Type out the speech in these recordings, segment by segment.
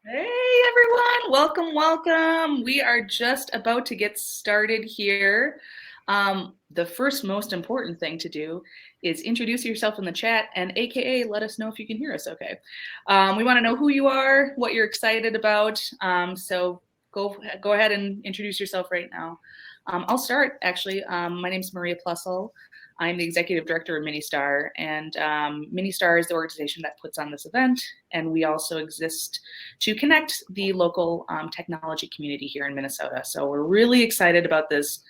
Hey everyone, welcome, welcome. We are just about to get started here. The first most important thing to do is introduce yourself in the chat and AKA let us know if you can hear us okay. We want to know who you are, what you're excited about. So go ahead and introduce yourself right now. I'll start actually. My name is Maria Plussel. I'm the executive director of Ministar, and Ministar is the organization that puts on this event, and we also exist to connect the local technology community here in Minnesota. So we're really excited about this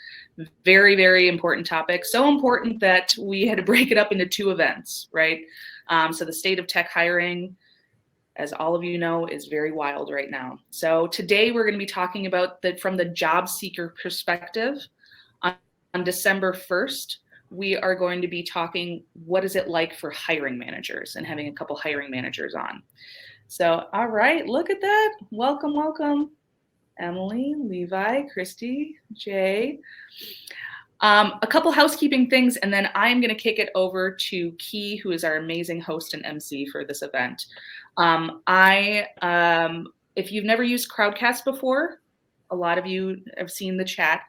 very, very important topic. So important that we had to break it up into two events, right? So the state of tech hiring, as all of you know, is very wild right now. So today we're going to be talking about from the job seeker perspective. On December 1st, we are going to be talking what is it like for hiring managers and having a couple hiring managers on. So, all right, look at that. Welcome, welcome. Emily, Levi, Christy, Jay. A couple housekeeping things, and then I'm going to kick it over to Key, who is our amazing host and MC for this event. If you've never used Crowdcast before, a lot of you have seen the chat.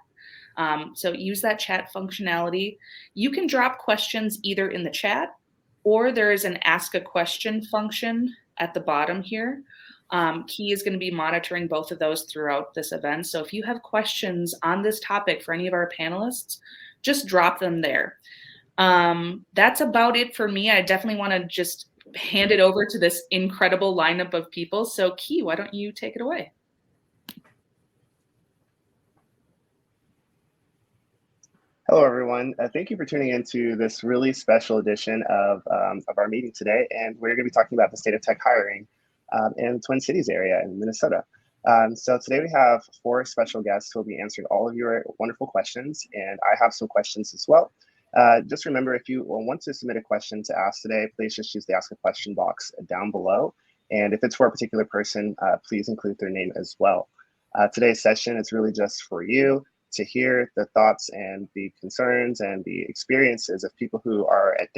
So use that chat functionality. You can drop questions either in the chat or there is an ask a question function at the bottom here. Key is going to be monitoring both of those throughout this event. So if you have questions on this topic for any of our panelists, just drop them there. That's about it for me. I definitely want to just hand it over to this incredible lineup of people. So Key, why don't you take it away? Hello, everyone. Thank you for tuning into this really special edition of our meeting today. And we're going to be talking about the state of tech hiring in the Twin Cities area in Minnesota. So today we have 4 special guests who will be answering all of your wonderful questions. And I have some questions as well. Just remember, if you want to submit a question to ask today, please just use the ask a question box down below. And if it's for a particular person, please include their name as well. Today's session is really just for you to hear the thoughts and the concerns and the experiences of people who are at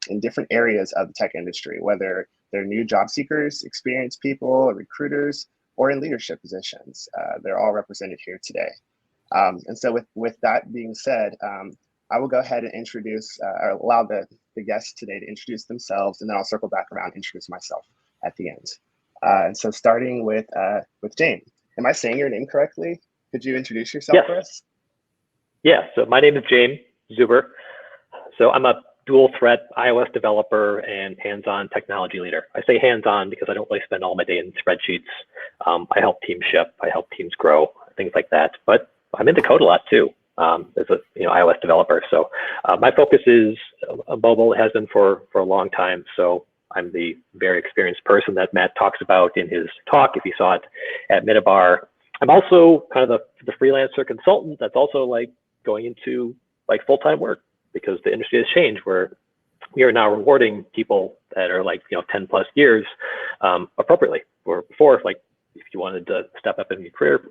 in different areas of the tech industry, whether they're new job seekers, experienced people, or recruiters, or in leadership positions. They're all represented here today. And so with that being said, I will go ahead and introduce, or allow the guests today to introduce themselves, and then I'll circle back around and introduce myself at the end. And so starting with Jane. Am I saying your name correctly? Could you introduce yourself for us? Yeah, so my name is James Zuber. So I'm a dual threat iOS developer and hands-on technology leader. I say hands-on because I don't really spend all my day in spreadsheets. I help teams ship, I help teams grow, things like that. But I'm in the code a lot too as a iOS developer. So my focus is mobile, has been for a long time. So I'm the very experienced person that Matt talks about in his talk, if you saw it at Minibar. I'm also kind of the freelancer consultant that's also like going into like full-time work because the industry has changed where we are now rewarding people that are like 10 plus years appropriately. Or before, like if you wanted to step up in your career,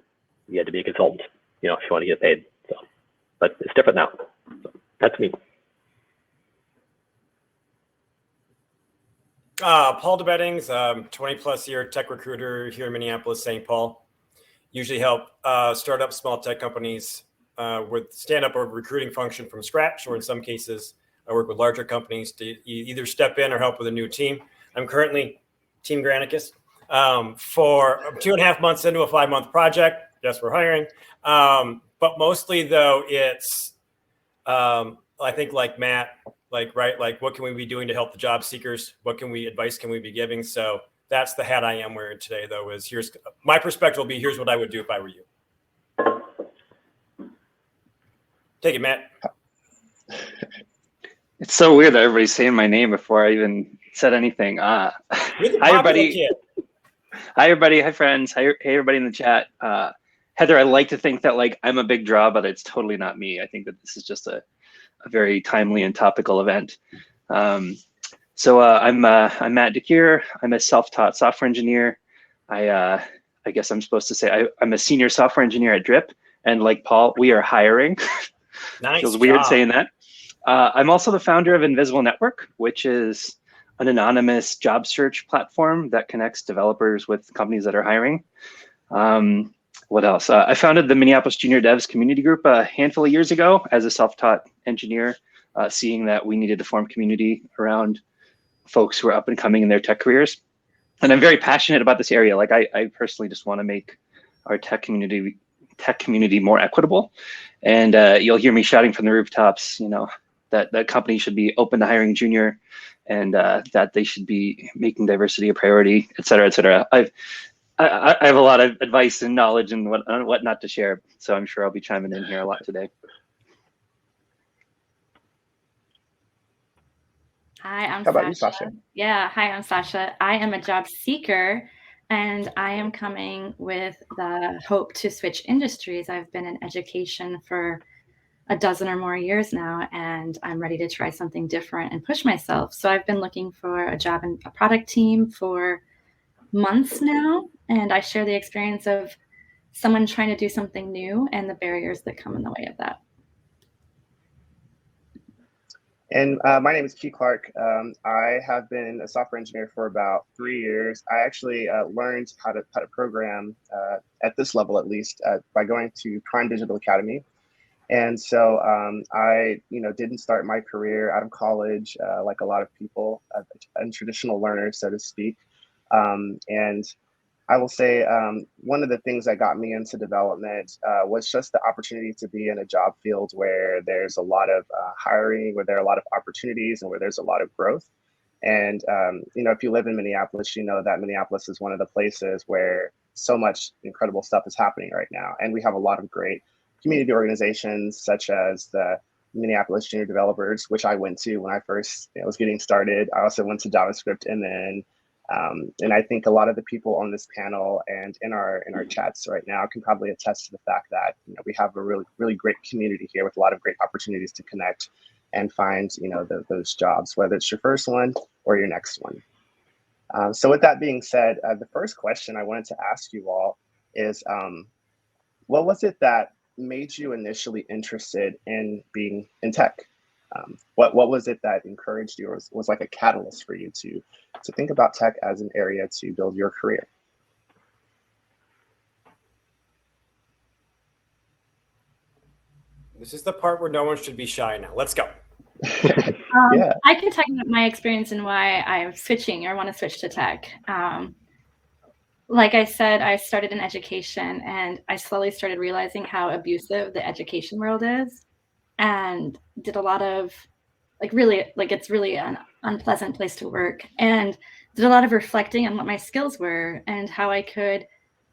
you had to be a consultant, if you want to get paid. So, but it's different now. So that's me. Paul DeBeddings, 20 plus year tech recruiter here in Minneapolis, St. Paul. Usually help startup small tech companies with stand-up or recruiting function from scratch, or in some cases, I work with larger companies to either step in or help with a new team. I'm currently Team Granicus for 2.5 months into a 5-month project. Yes, we're hiring. But mostly though, it's, I think like Matt, like what can we be doing to help the job seekers? What advice can we be giving? So that's the hat I am wearing today, though, is here's my perspective will be, here's what I would do if I were you. Take it, Matt. It's so weird that everybody's saying my name before I even said anything. Hi, everybody. Hi, everybody. Hi, friends. Hey, everybody in the chat. Heather, I like to think that like I'm a big draw, but it's totally not me. I think that this is just a very timely and topical event. So I'm Matt DeCure. I'm a self-taught software engineer. I guess I'm supposed to say I'm a senior software engineer at Drip. And like Paul, we are hiring. Nice. Feels weird saying that. I'm also the founder of Invisible Network, which is an anonymous job search platform that connects developers with companies that are hiring. What else? I founded the Minneapolis Junior Devs community group a handful of years ago as a self-taught engineer, seeing that we needed to form community around folks who are up and coming in their tech careers. And I'm very passionate about this area. Like I personally just want to make our tech community more equitable. And you'll hear me shouting from the rooftops, that companies should be open to hiring junior, and that they should be making diversity a priority, et cetera, et cetera. I have a lot of advice and knowledge and what not to share, so I'm sure I'll be chiming in here a lot today. Hi, I'm How about Sasha. you, Sasha? Yeah, hi, I'm Sasha. I am a job seeker, and I am coming with the hope to switch industries. I've been in education for a dozen or more years now, and I'm ready to try something different and push myself. So I've been looking for a job in a product team for months now, and I share the experience of someone trying to do something new and the barriers that come in the way of that. And my name is Key Clark. I have been a software engineer for about 3 years. I actually learned how to program at this level, at least, by going to Prime Digital Academy. And so I, didn't start my career out of college like a lot of people, untraditional learners, so to speak. And I will say one of the things that got me into development was just the opportunity to be in a job field where there's a lot of hiring, where there are a lot of opportunities, and where there's a lot of growth. And, if you live in Minneapolis, you know that Minneapolis is one of the places where so much incredible stuff is happening right now. And we have a lot of great community organizations such as the Minneapolis Junior Developers, which I went to when I first was getting started. I also went to JavaScript, and I think a lot of the people on this panel and in our chats right now can probably attest to the fact that we have a really great community here with a lot of great opportunities to connect and find those jobs, whether it's your first one or your next one. So with that being said, the first question I wanted to ask you all is, what was it that made you initially interested in being in tech? What was it that encouraged you, or was like a catalyst for you to think about tech as an area to build your career? This is the part where no one should be shy now. Let's go. Yeah. I can talk about my experience and why I'm switching or want to switch to tech. Like I said, I started in education, and I slowly started realizing how abusive the education world is, and did a lot of it's really an unpleasant place to work, and did a lot of reflecting on what my skills were and how I could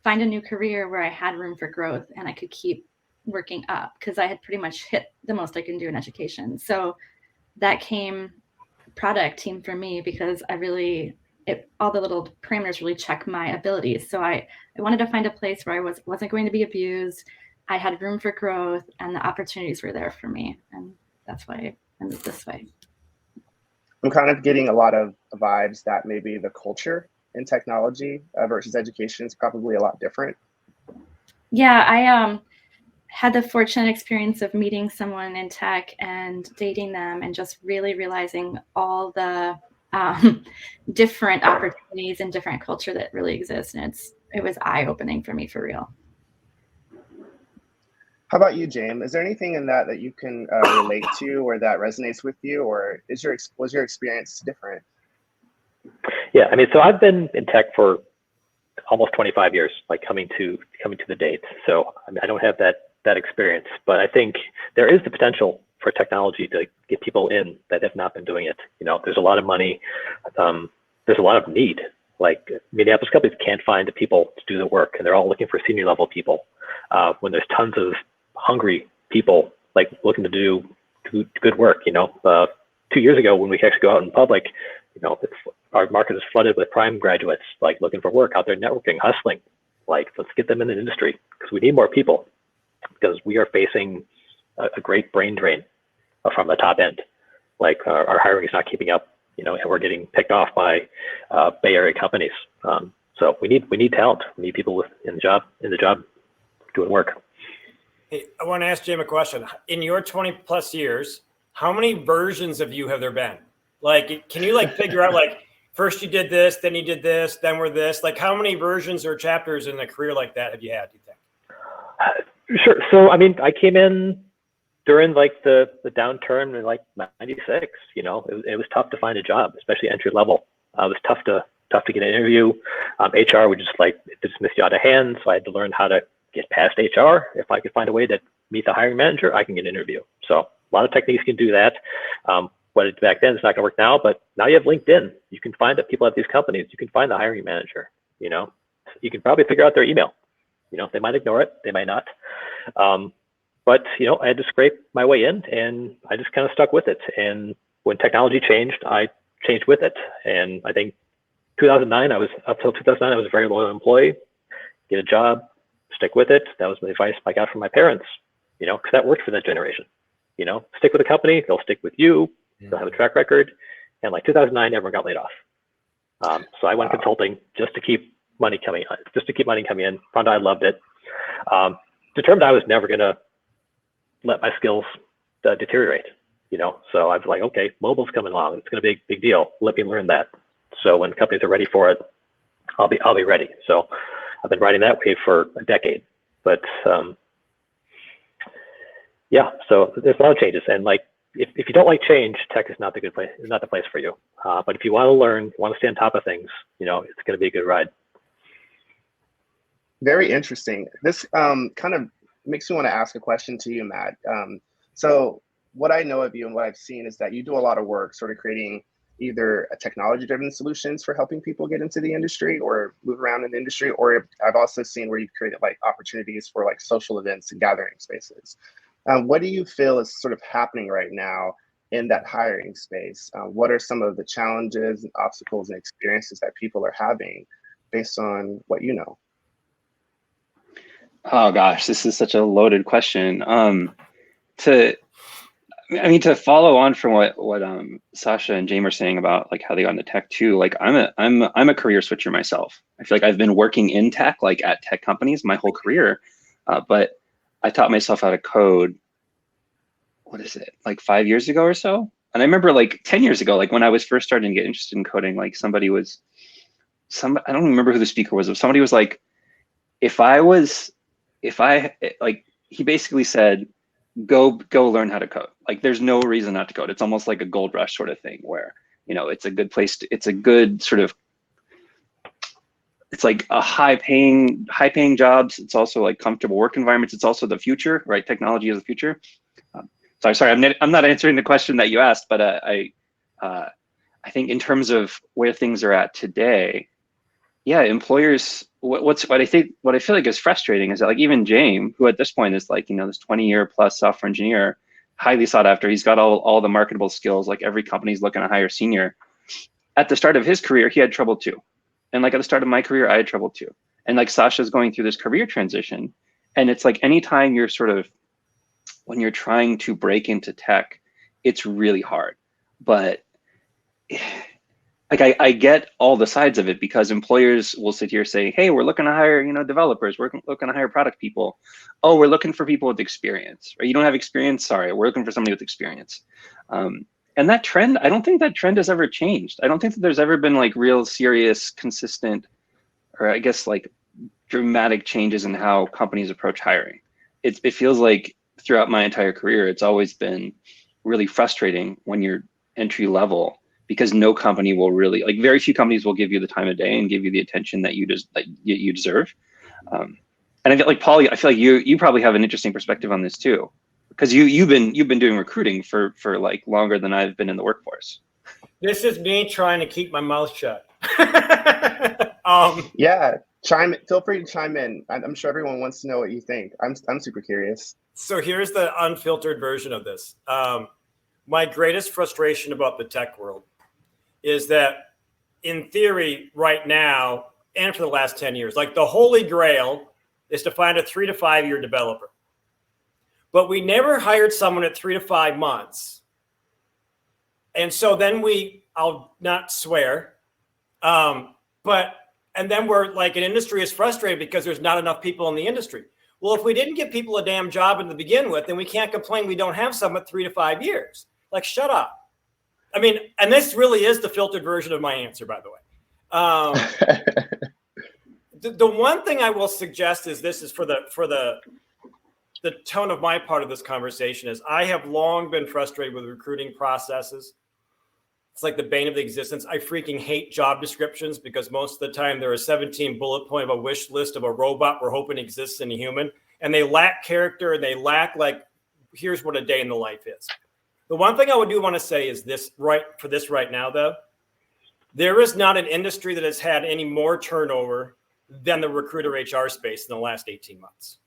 find a new career where I had room for growth and I could keep working up, because I had pretty much hit the most I can do in education. So that came product team for me, because all the little parameters really check my abilities. So I wanted to find a place where I wasn't going to be abused. I had room for growth, and the opportunities were there for me. And that's why I moved this way. I'm kind of getting a lot of vibes that maybe the culture in technology versus education is probably a lot different. Yeah, I had the fortunate experience of meeting someone in tech and dating them, and just really realizing all the different opportunities and different culture that really exists. And it was eye-opening for me, for real. How about you, James? Is there anything in that you can relate to, or that resonates with you, or was your experience different? Yeah, I mean, so I've been in tech for almost 25 years, like coming to the date. So I mean, I don't have that experience, but I think there is the potential for technology to get people in that have not been doing it. There's a lot of money, there's a lot of need. Like Minneapolis companies can't find the people to do the work, and they're all looking for senior level people. When there's tons of hungry people like looking to do good work. 2 years ago when we could actually go out in public, our market is flooded with prime graduates like looking for work out there, networking, hustling. Like, let's get them in the industry, because we need more people, because we are facing a great brain drain from the top end. Like our hiring is not keeping up, and we're getting picked off by Bay Area companies. So we need talent. We need people in the job doing work. Hey, I want to ask Jim a question. In your 20 plus years, how many versions of you have there been? Like, can you like figure out like first you did this, then you did this, then we're this? Like, how many versions or chapters in a career like that have you had, do you think? Sure. So, I mean, I came in during like the downturn in like '96. You know, it was tough to find a job, especially entry level. It was tough to get an interview. HR would just like dismiss you out of hand. So I had to learn how to get past HR. If I could find a way to meet the hiring manager, I can get an interview. So a lot of techniques can do that. What it back then, it's not going to work now, but now you have LinkedIn. You can find the people at these companies. You can find the hiring manager. You know, you can probably figure out their email. You know, they might ignore it, they might not. But you know, I had to scrape my way in, and I just kind of stuck with it. And when technology changed, I changed with it. And I think 2009, up till 2009, I was a very loyal employee. Get a job, stick with it. That was the advice I got from my parents. You know, because that worked for that generation. You know, stick with a company, they'll stick with you. They'll have a track record. And like 2009, everyone got laid off. So I went consulting just to keep money coming in. Found out I loved it. Determined I was never going to let my skills deteriorate. You know, so I was like, okay, mobile's coming along. It's going to be a big deal. Let me learn that. So when companies are ready for it, I'll be ready. So I've been riding that wave for a decade. But yeah, so there's a lot of changes, and like if you don't like change, tech is not the place for you. But if you want to learn, want to stay on top of things, you know, it's going to be a good ride. Very interesting. This kind of makes me want to ask a question to you, Matt. So what I know of you and what I've seen is that you do a lot of work sort of creating either a technology-driven solutions for helping people get into the industry or move around in the industry, or I've also seen where you've created like opportunities for like social events and gathering spaces. What do you feel is sort of happening right now in that hiring space? What are some of the challenges and obstacles and experiences that people are having based on what you know? Oh gosh, this is such a loaded question. To follow on from what Sasha and James are saying about like how they got into tech too, like I'm a career switcher myself. I feel like I've been working in tech, like at tech companies my whole career, but I taught myself how to code, what is it, like 5 years ago or so? And I remember like 10 years ago, like when I was first starting to get interested in coding, like I don't remember who the speaker was, but somebody was like, he basically said, go learn how to code. Like there's no reason not to code. It's almost like a gold rush sort of thing where, you know, it's a good place it's a good sort of, it's like a high paying jobs. It's also like comfortable work environments. It's also the future, right? Technology is the future. Sorry, I'm not answering the question that you asked, but I think in terms of where things are at today, yeah, employers, what I feel like is frustrating is that like even James, who at this point is like, you know, this 20-year plus software engineer, highly sought after, he's got all the marketable skills, like every company's looking to hire senior. At the start of his career, he had trouble too. And like at the start of my career, I had trouble too. And like Sasha's going through this career transition. And it's like anytime you're sort of, when you're trying to break into tech, it's really hard. But like I get all the sides of it because employers will sit here saying, hey, we're looking to hire, you know, developers, we're looking to hire product people. Oh, we're looking for people with experience, right? You don't have experience? Sorry, we're looking for somebody with experience. And that trend, I don't think that trend has ever changed. I don't think that there's ever been like real serious, consistent, or I guess like dramatic changes in how companies approach hiring. It feels like throughout my entire career, it's always been really frustrating when you're entry level because no company will really, like very few companies will give you the time of day and give you the attention that you deserve. And I feel like Paul, I feel like you probably have an interesting perspective on this too. Because you've been doing recruiting for like longer than I've been in the workforce. This is me trying to keep my mouth shut. Yeah, feel free to chime in. I'm sure everyone wants to know what you think. I'm super curious. So here's the unfiltered version of this. My greatest frustration about the tech world is that in theory right now, and for the last 10 years, like the holy grail is to find a 3 to 5 year developer. But we never hired someone at 3 to 5 months. And so then I'll not swear, and then we're like, an industry is frustrated because there's not enough people in the industry. Well, if we didn't give people a damn job to begin with, then we can't complain we don't have some at 3 to 5 years. Like, shut up. I mean, and this really is the filtered version of my answer, by the way. The one thing I will suggest is this is for the tone of my part of this conversation is I have long been frustrated with recruiting processes. It's like the bane of the existence. I freaking hate job descriptions because most of the time there are 17 bullet point of a wish list of a robot we're hoping exists in a human, and they lack character and they lack like, here's what a day in the life is. The one thing I would want to say is this right now, though, there is not an industry that has had any more turnover than the recruiter HR space in the last 18 months.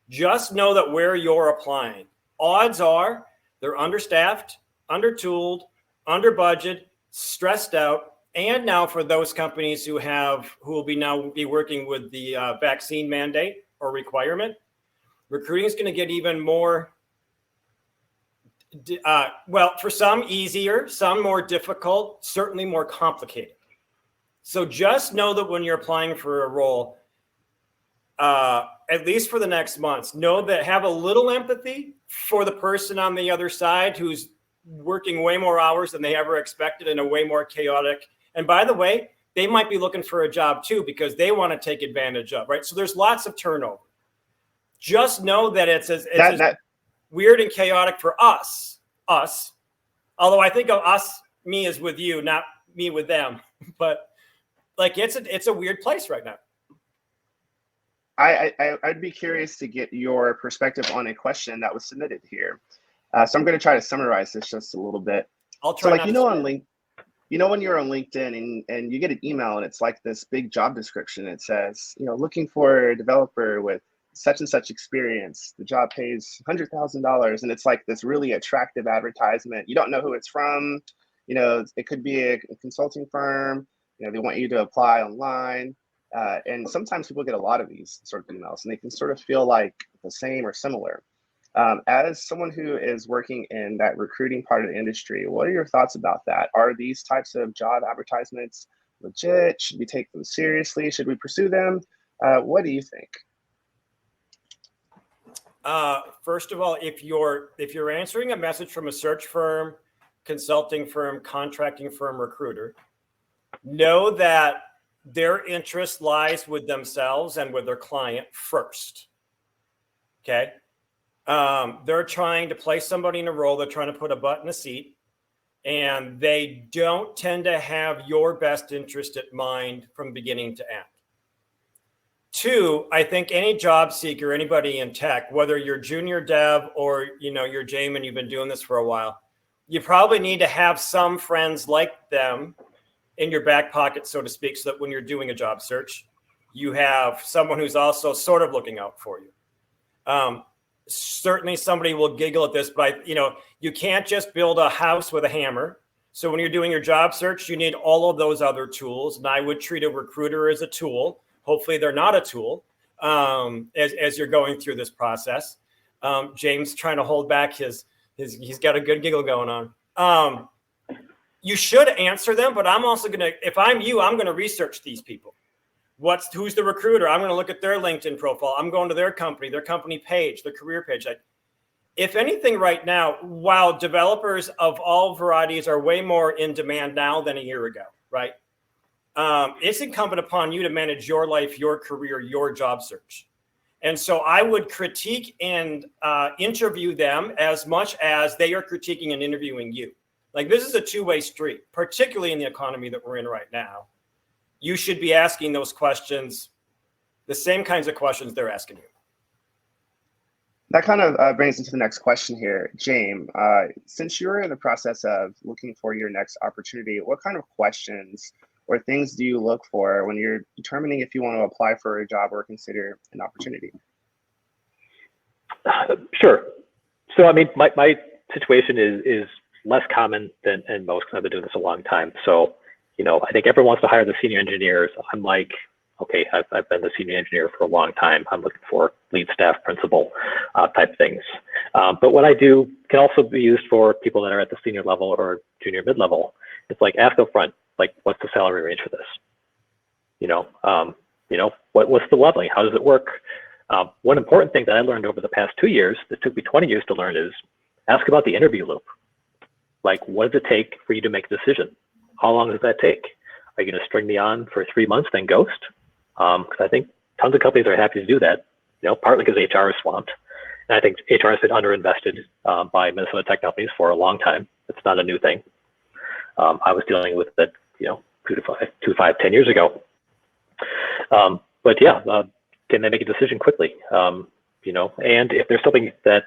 Just know that where you're applying, odds are they're understaffed, undertooled, under budget, stressed out, and now for those companies who will be working with the vaccine mandate or requirement, recruiting is going to get even more. For some easier, some more difficult, certainly more complicated. So just know that when you're applying for a role, at least for the next months, know that have a little empathy for the person on the other side who's working way more hours than they ever expected in a way more chaotic. And by the way, they might be looking for a job too because they want to take advantage of, right? So there's lots of turnover. Just know that it's as weird and chaotic for us, although I think of us, me is with you, not me with them, but like it's a weird place right now. I'd be curious to get your perspective on a question that was submitted here. So I'm going to try to summarize this just a little bit. I'll try. So like, when you're on LinkedIn and you get an email and it's like this big job description, it says, looking for a developer with such and such experience, the job pays $100,000, and it's like this really attractive advertisement. You don't know who it's from. It could be a consulting firm. They want you to apply online. And sometimes people get a lot of these sort of emails and they can sort of feel like the same or similar. As someone who is working in that recruiting part of the industry, what are your thoughts about that? Are these types of job advertisements legit? Should we take them seriously? Should we pursue them? What do you think? First of all, if you're answering a message from a search firm, consulting firm, contracting firm, recruiter, know that their interest lies with themselves and with their client first. Okay. They're trying to place somebody in a role. They're trying to put a butt in a seat, and they don't tend to have your best interest at mind from beginning to end. Two, I think any job seeker, anybody in tech, whether you're junior dev or you're Jamin, you've been doing this for a while, you probably need to have some friends like them in your back pocket, so to speak, so that when you're doing a job search, you have someone who's also sort of looking out for you. Certainly somebody will giggle at this, but you can't just build a house with a hammer. So when you're doing your job search, you need all of those other tools. And I would treat a recruiter as a tool. Hopefully they're not a tool as you're going through this process. James trying to hold back he's got a good giggle going on. You should answer them, but I'm also if I'm you, I'm going to research these people. Who's the recruiter? I'm going to look at their LinkedIn profile. I'm going to their company page, their career page. If anything right now, while developers of all varieties are way more in demand now than a year ago, right? It's incumbent upon you to manage your life, your career, your job search. And so I would critique and interview them as much as they are critiquing and interviewing you. Like, this is a two-way street, particularly in the economy that we're in right now. You should be asking those questions, the same kinds of questions they're asking you. That kind of brings us to the next question here. James, since you're in the process of looking for your next opportunity, what kind of questions or things do you look for when you're determining if you want to apply for a job or consider an opportunity? Sure. So, I mean, my situation is less common than most because I've been doing this a long time. So, I think everyone wants to hire the senior engineers. I'm like, okay, I've been the senior engineer for a long time. I'm looking for lead staff, principal type things. But what I do can also be used for people that are at the senior level or junior mid-level. It's like, ask up front, like, what's the salary range for this? What's the leveling? How does it work? One important thing that I learned over the past 2 years that took me 20 years to learn is ask about the interview loop. Like, what does it take for you to make a decision? How long does that take? Are you going to string me on for 3 months, then ghost? Because I think tons of companies are happy to do that, partly because HR is swamped. And I think HR has been underinvested by Minnesota tech companies for a long time. It's not a new thing. I was dealing with it, 2 to 5, 10 years ago. But yeah, can they make a decision quickly? And if there's something that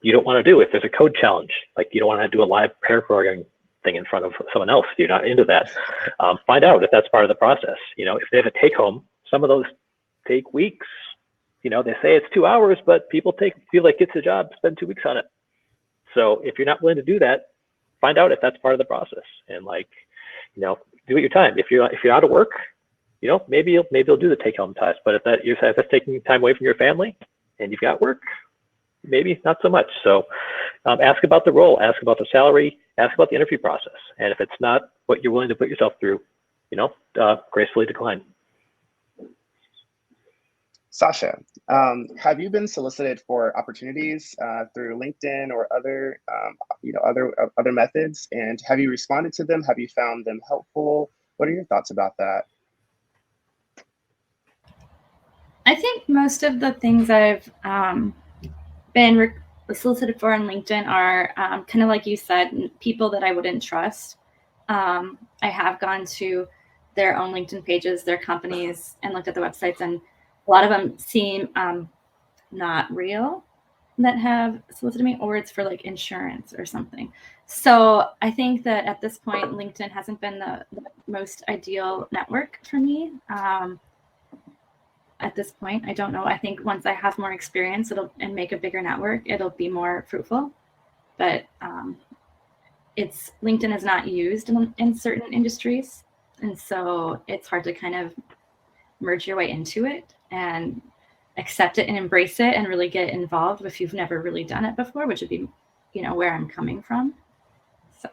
you don't want to do, if there's a code challenge, like you don't want to do a live pair programming thing in front of someone else, you're not into that, find out if that's part of the process. If they have a take home, some of those take weeks. They say it's 2 hours, but people feel like it's a job, spend 2 weeks on it. So if you're not willing to do that, find out if that's part of the process, and do it your time. If you're out of work, maybe you'll do the take home test. But if that's taking time away from your family and you've got work, maybe not so much. So ask about the role, ask about the salary, ask about the interview process. And if it's not what you're willing to put yourself through, gracefully decline. Sasha, have you been solicited for opportunities through LinkedIn or other methods? And have you responded to them? Have you found them helpful? What are your thoughts about that? I think most of the things I've been solicited for on LinkedIn are kind of like you said, people that I wouldn't trust. I have gone to their own LinkedIn pages, their companies, and looked at the websites, and a lot of them seem not real that have solicited me, or it's for like insurance or something. So I think that at this point, LinkedIn hasn't been the most ideal network for me. At this point, I don't know. I think once I have more experience and make a bigger network, it'll be more fruitful. But LinkedIn is not used in certain industries, and so it's hard to kind of merge your way into it and accept it and embrace it and really get involved if you've never really done it before, which would be, where I'm coming from. So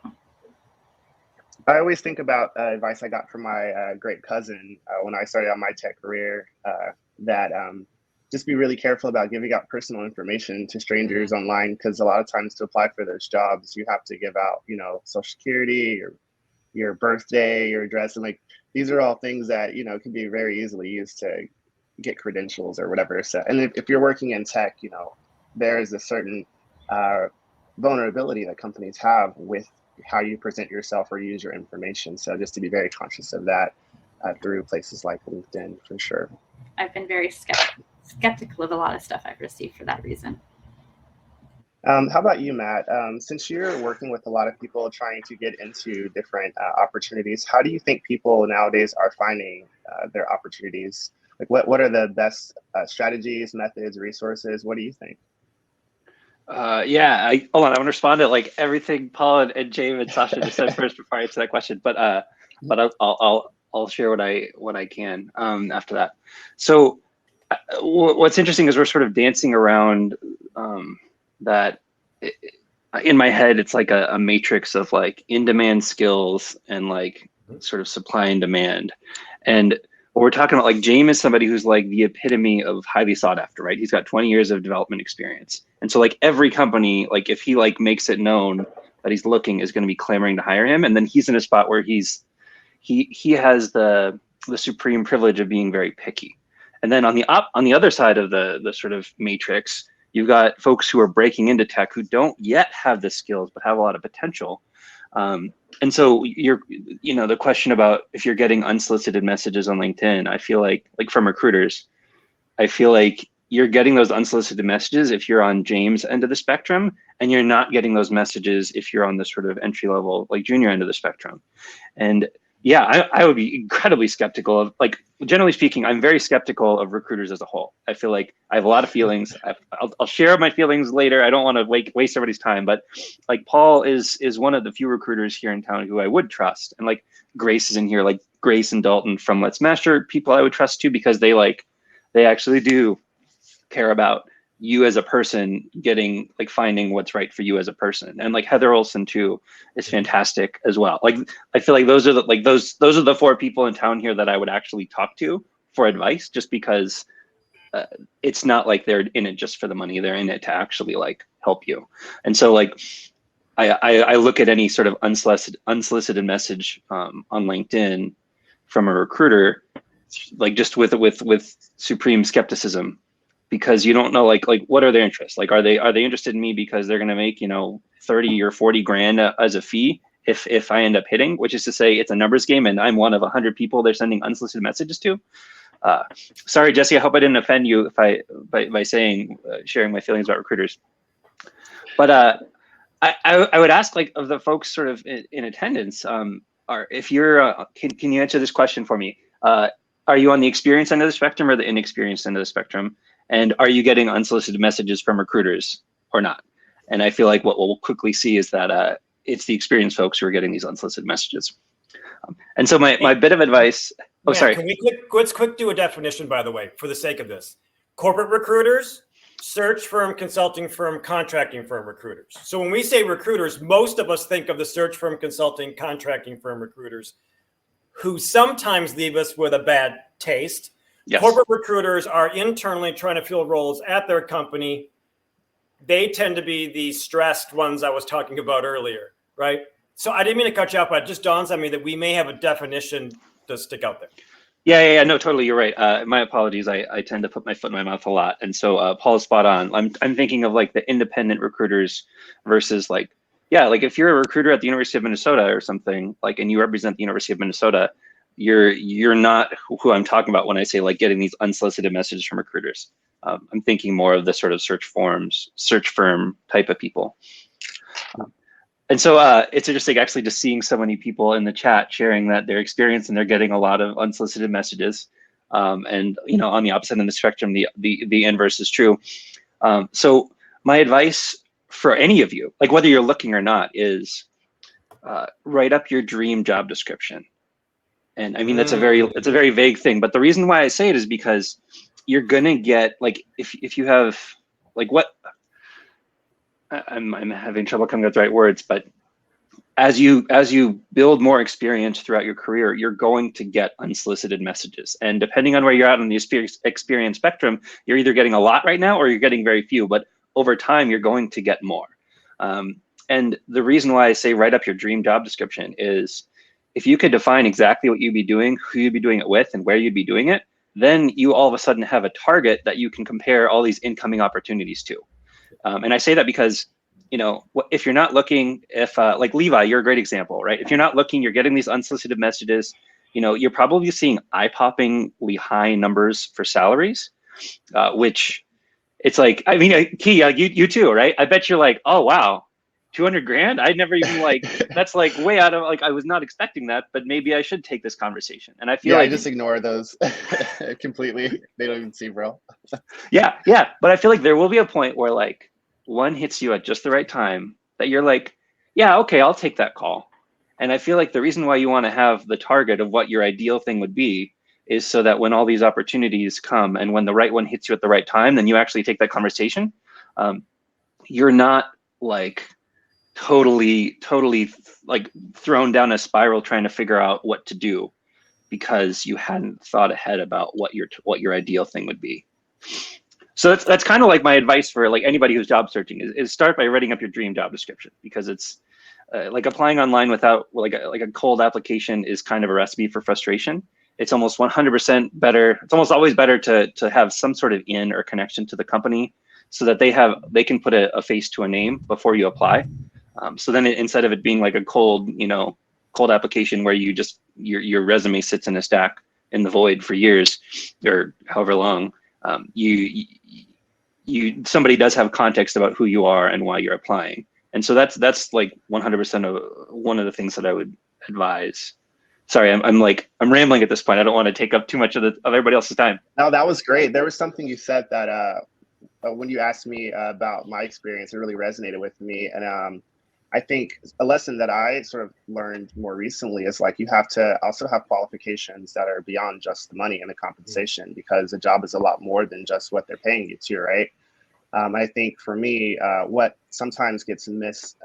I always think about advice I got from my great cousin when I started on my tech career, that just be really careful about giving out personal information to strangers online, because a lot of times to apply for those jobs, you have to give out, Social Security, your birthday, your address, and these are all things that can be very easily used to get credentials or whatever. So, and if you're working in tech, there is a certain vulnerability that companies have with how you present yourself or use your information. So just to be very conscious of that through places like LinkedIn, for sure. I've been very skeptical of a lot of stuff I've received for that reason. How about you, Matt? Since you're working with a lot of people trying to get into different opportunities, how do you think people nowadays are finding their opportunities? What are the best strategies, methods, resources? What do you think? Hold on. I want to respond to everything Paul and James and Sasha just said first before I answer that question. But I'll share what I can after that. So what's interesting is we're sort of dancing around that. In my head, it's like a matrix of in-demand skills and sort of supply and demand. And what we're talking about, James is somebody who's the epitome of highly sought after, right? He's got 20 years of development experience. And so every company, if he makes it known that he's looking, is going to be clamoring to hire him. And then he's in a spot where he has the supreme privilege of being very picky. And then on the other side of the sort of matrix, you've got folks who are breaking into tech who don't yet have the skills but have a lot of potential. And so the question about if you're getting unsolicited messages on LinkedIn, I feel like from recruiters, I feel like you're getting those unsolicited messages if you're on James' end of the spectrum, and you're not getting those messages if you're on the sort of entry level, junior end of the spectrum. And yeah, I would be incredibly skeptical of, generally speaking, I'm very skeptical of recruiters as a whole. I feel like I have a lot of feelings. I'll share my feelings later. I don't want to waste everybody's time, but Paul is one of the few recruiters here in town who I would trust. And Grace is in here, Grace and Dalton from Let's Master, people I would trust too, because they actually do care about you as a person, getting finding what's right for you as a person. And Heather Olson too is fantastic as well. I feel like those are the 4 people in town here that I would actually talk to for advice, just because it's not they're in it just for the money. They're in it to actually help you. And so I look at any sort of unsolicited message on LinkedIn from a recruiter, like just with supreme skepticism, because you don't know like what are their interests? Like are they interested in me because they're going to make 30 or 40 grand as a fee if I end up hitting, which is to say it's a numbers game and I'm one of 100 people they're sending unsolicited messages to. Sorry, Jesse, I hope I didn't offend you by saying sharing my feelings about recruiters. But I would ask like of the folks sort of in attendance, if you're can you answer this question for me? Are you on the experienced end of the spectrum or the inexperienced end of the spectrum? And are you getting unsolicited messages from recruiters or not? And I feel like what we'll quickly see is that it's the experienced folks who are getting these unsolicited messages. And so my bit of advice. Oh, sorry. Can we let's quick do a definition, by the way, for the sake of this. Corporate recruiters, search firm, consulting firm, contracting firm recruiters. So when we say recruiters, most of us think of the search firm, consulting, contracting firm recruiters who sometimes leave us with a bad taste. Yes. Corporate recruiters are internally trying to fill roles at their company. They tend to be the stressed ones I was talking about earlier, right? So I didn't mean to cut you off, but it just dawns on me that we may have a definition to stick out there. Yeah, no, totally, you're right. My apologies. I tend to put my foot in my mouth a lot, and so Paul is spot on. I'm thinking of like the independent recruiters versus like if you're a recruiter at the University of Minnesota or something like, and you represent the University of Minnesota, you're not who I'm talking about when I say like getting these unsolicited messages from recruiters. I'm thinking more of the sort of search firm type of people. And so it's interesting actually just seeing so many people in the chat sharing that their experience and they're getting a lot of unsolicited messages. And on the opposite end of the spectrum, the inverse is true. So my advice for any of you, like whether you're looking or not, is write up your dream job description. And I mean, it's a very vague thing, but the reason why I say it is because you're gonna get like, if you have like what, I'm having trouble coming up with the right words, but as you build more experience throughout your career, you're going to get unsolicited messages. And depending on where you're at on the experience spectrum, you're either getting a lot right now or you're getting very few, but over time, you're going to get more. And the reason why I say write up your dream job description is if you could define exactly what you'd be doing, who you'd be doing it with, and where you'd be doing it, then you all of a sudden have a target that you can compare all these incoming opportunities to. And I say that because, if you're not looking, like Levi, you're a great example, right? If you're not looking, you're getting these unsolicited messages, you're probably seeing eye-poppingly high numbers for salaries, which it's like, I mean, Key, you too, right? I bet you're like, oh, wow, 200 grand? I never even that's like way out of, I was not expecting that, but maybe I should take this conversation. And I feel like I just ignore those completely. They don't even seem real. Yeah. But I feel like there will be a point where one hits you at just the right time that you're like, yeah, okay, I'll take that call. And I feel like the reason why you want to have the target of what your ideal thing would be is so that when all these opportunities come and when the right one hits you at the right time, then you actually take that conversation. You're not totally thrown down a spiral trying to figure out what to do because you hadn't thought ahead about what your ideal thing would be. So that's kind of like my advice for anybody who's job searching is start by writing up your dream job description, because it's applying online without a cold application is kind of a recipe for frustration. It's almost 100% better. It's almost always better to have some sort of in or connection to the company so that they can put a face to a name before you apply. So then instead of it being like a cold application where you just your resume sits in a stack in the void for years or however long, somebody does have context about who you are and why you're applying. And so that's 100% of one of the things that I would advise. Sorry, I'm rambling at this point. I don't want to take up too much of everybody else's time. No, that was great. There was something you said that when you asked me about my experience, it really resonated with me. And I think a lesson that I sort of learned more recently is you have to also have qualifications that are beyond just the money and the compensation, because the job is a lot more than just what they're paying you to, right? I think for me, what sometimes gets missed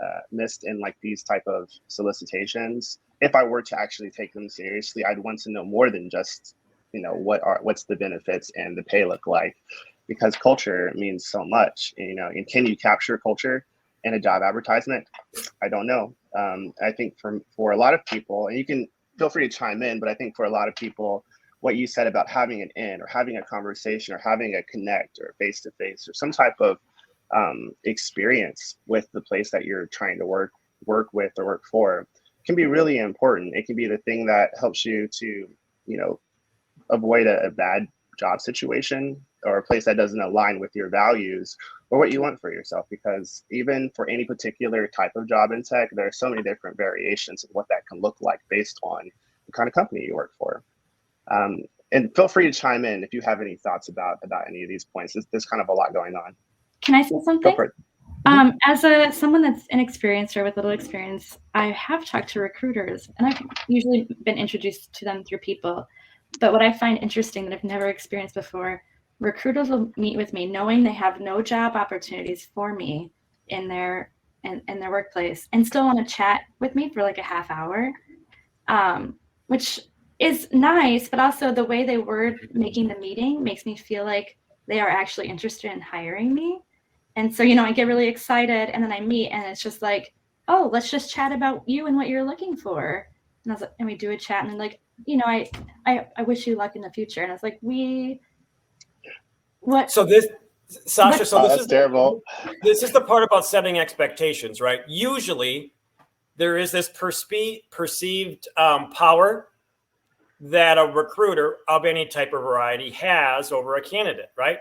in these type of solicitations, if I were to actually take them seriously, I'd want to know more than just, what's the benefits and the pay look like, because culture means so much, and can you capture culture? in a job advertisement? I don't know. I think for a lot of people, and you can feel free to chime in, but I think for a lot of people, what you said about having an in or having a conversation or having a connect or face-to-face or some type of experience with the place that you're trying to work with or work for can be really important. It can be the thing that helps you to, avoid a bad job situation or a place that doesn't align with your values or what you want for yourself. Because even for any particular type of job in tech, there are so many different variations of what that can look like based on the kind of company you work for. And feel free to chime in if you have any thoughts about any of these points. There's kind of a lot going on. Can I say something? Go for it. As someone that's inexperienced or with little experience, I have talked to recruiters, and I've usually been introduced to them through people. But what I find interesting that I've never experienced before, recruiters will meet with me knowing they have no job opportunities for me in their workplace, and still want to chat with me for like a half hour, which is nice, but also the way they word making the meeting makes me feel like they are actually interested in hiring me. And so, I get really excited, and then I meet, and it's just like, oh, let's just chat about you and what you're looking for. And I was like, and we do a chat, and then like, I wish you luck in the future. And I was like, what? So this, Sasha, so this that's is terrible. This is the part about setting expectations, right? Usually there is this perceived power that a recruiter of any type of variety has over a candidate, right?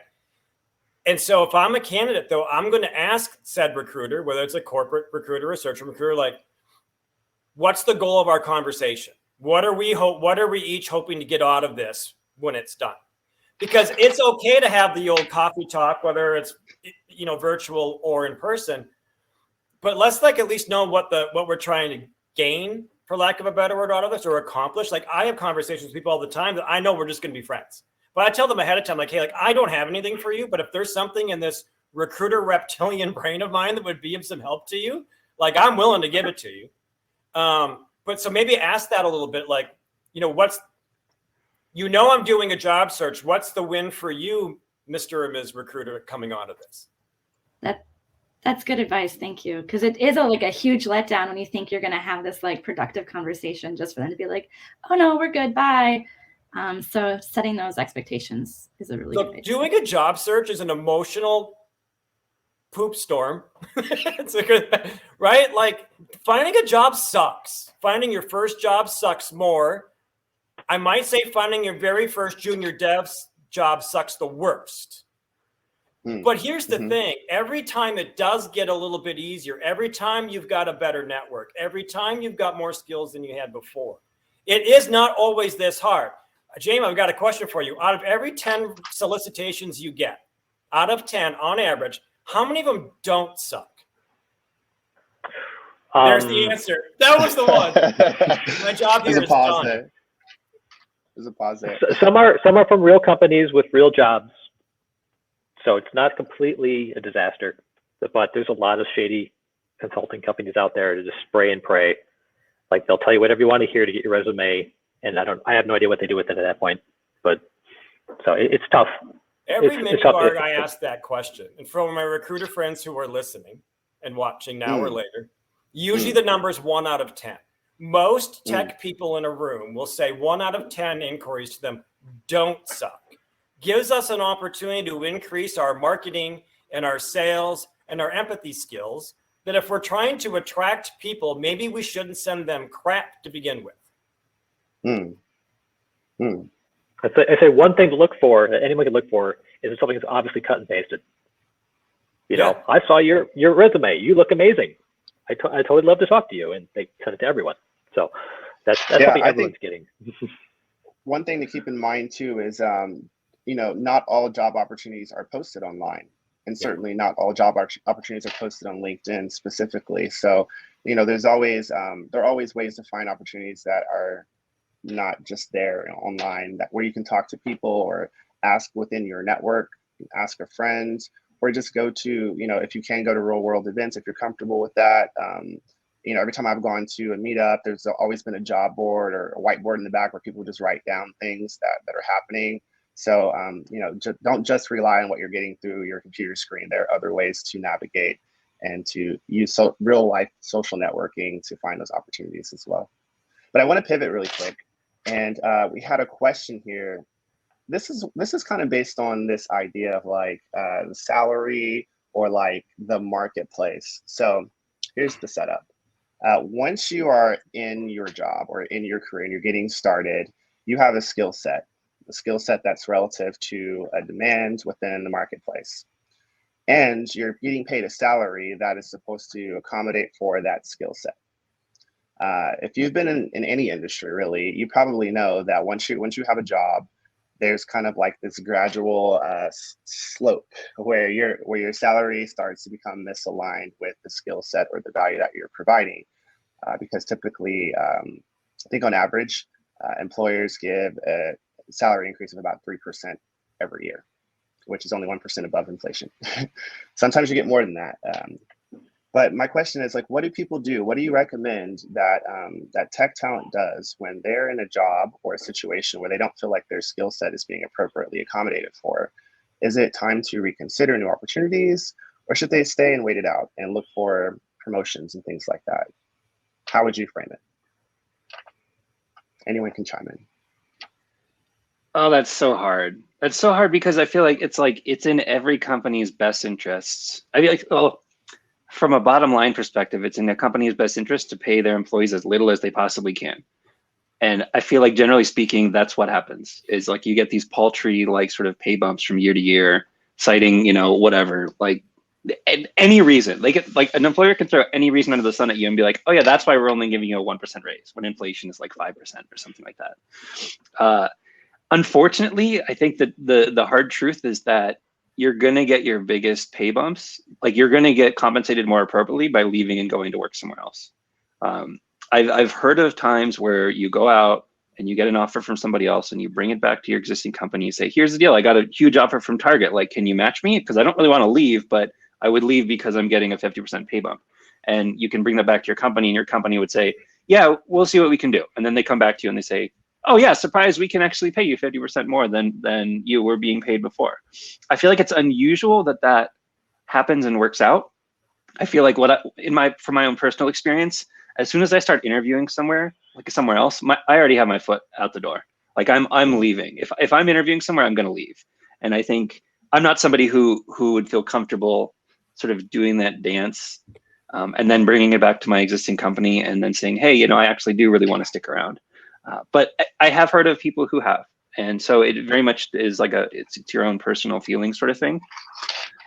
And so if I'm a candidate, though, I'm going to ask said recruiter, whether it's a corporate recruiter or a search recruiter, like, what's the goal of our conversation? What are we each hoping to get out of this when it's done? Because it's okay to have the old coffee talk, whether it's virtual or in person, but let's at least know what we're trying to gain, for lack of a better word, out of this, or accomplish. Like, I have conversations with people all the time that I know we're just going to be friends. But I tell them ahead of time, like, hey, I don't have anything for you, but if there's something in this recruiter reptilian brain of mine that would be of some help to you, like, I'm willing to give it to you. But so maybe ask that a little bit, like, I'm doing a job search. What's the win for you, Mr. or Ms. Recruiter, coming out of this? That's good advice. Thank you. Because it is a huge letdown when you think you're going to have this productive conversation just for them to be like, oh no, we're good. Bye. So setting those expectations is a really good idea. Doing a job search is an emotional poop storm. It's right? Like, finding a job sucks. Finding your first job sucks more. I might say finding your very first junior dev job sucks the worst. But here's the thing. Every time it does get a little bit easier, every time you've got a better network, every time you've got more skills than you had before, it is not always this hard. Jamie, I've got a question for you. Out of every 10 solicitations you get, out of 10 on average, how many of them don't suck? There's the answer. That was the one. My job here is done. There's a pause there. Some are from real companies with real jobs. So it's not completely a disaster, but there's a lot of shady consulting companies out there to just spray and pray. Like, they'll tell you whatever you want to hear to get your resume, and I have no idea what they do with it at that point. But so it's tough. Every mini bar I ask that question, and from my recruiter friends who are listening and watching now or later, usually the number is 1 out of 10. Most tech people in a room will say 1 out of 10 inquiries to them don't suck. Gives us an opportunity to increase our marketing and our sales and our empathy skills, that if we're trying to attract people, maybe we shouldn't send them crap to begin with. I say one thing to look for, that anyone can look for, is if something is obviously cut and pasted. I saw your resume. You look amazing. I totally love to talk to you, and they send it to everyone. So that's something everyone's getting. One thing to keep in mind too is, not all job opportunities are posted online, and certainly not all job opportunities are posted on LinkedIn specifically. So, there are always ways to find opportunities that are not just there online, where you can talk to people or ask within your network, ask a friend, or just go to, if you can go to real world events, if you're comfortable with that. Every time I've gone to a meetup, there's always been a job board or a whiteboard in the back where people just write down things that are happening. So, don't just rely on what you're getting through your computer screen. There are other ways to navigate and to use real life social networking to find those opportunities as well. But I want to pivot really quick, and we had a question here. This is kind of based on this idea of like the salary or like the marketplace. So here's the setup. Once you are in your job or in your career and you're getting started, you have a skill set that's relative to a demand within the marketplace. And you're getting paid a salary that is supposed to accommodate for that skill set. If you've been in any industry, really, you probably know that once you have a job, there's kind of like this gradual slope where your salary starts to become misaligned with the skill set or the value that you're providing. Because typically, I think on average, employers give a salary increase of about 3% every year, which is only 1% above inflation. Sometimes you get more than that. But my question is, like, what do people do? What do you recommend that that tech talent does when they're in a job or a situation where they don't feel like their skill set is being appropriately accommodated for? Is it time to reconsider new opportunities, or should they stay and wait it out and look for promotions and things like that? How would you frame it? Anyone can chime in. Oh, that's so hard. That's so hard because I feel like it's in every company's best interests. I mean, like, well, from a bottom line perspective, it's in the company's best interest to pay their employees as little as they possibly can. And I feel like generally speaking, that's what happens is like you get these paltry like sort of pay bumps from year to year, citing, whatever, like any reason. Like an employer can throw any reason under the sun at you and be like, oh yeah, that's why we're only giving you a 1% raise when inflation is like 5% or something like that. Unfortunately, I think that the hard truth is that you're going to get your biggest pay bumps. Like you're going to get compensated more appropriately by leaving and going to work somewhere else. I've heard of times where you go out and you get an offer from somebody else and you bring it back to your existing company and say, here's the deal. I got a huge offer from Target. Like, can you match me? Because I don't really want to leave, but I would leave because I'm getting a 50% pay bump. And you can bring that back to your company and your company would say, yeah, we'll see what we can do. And then they come back to you and they say, oh yeah, surprise, we can actually pay you 50% more than you were being paid before. I feel like it's unusual that happens and works out. I feel like from my own personal experience, as soon as I start interviewing somewhere else, I already have my foot out the door. Like I'm leaving. If I'm interviewing somewhere, I'm going to leave. And I think I'm not somebody who would feel comfortable sort of doing that dance and then bringing it back to my existing company and then saying, hey, I actually do really want to stick around. But I have heard of people who have. And so it very much is like it's your own personal feeling sort of thing.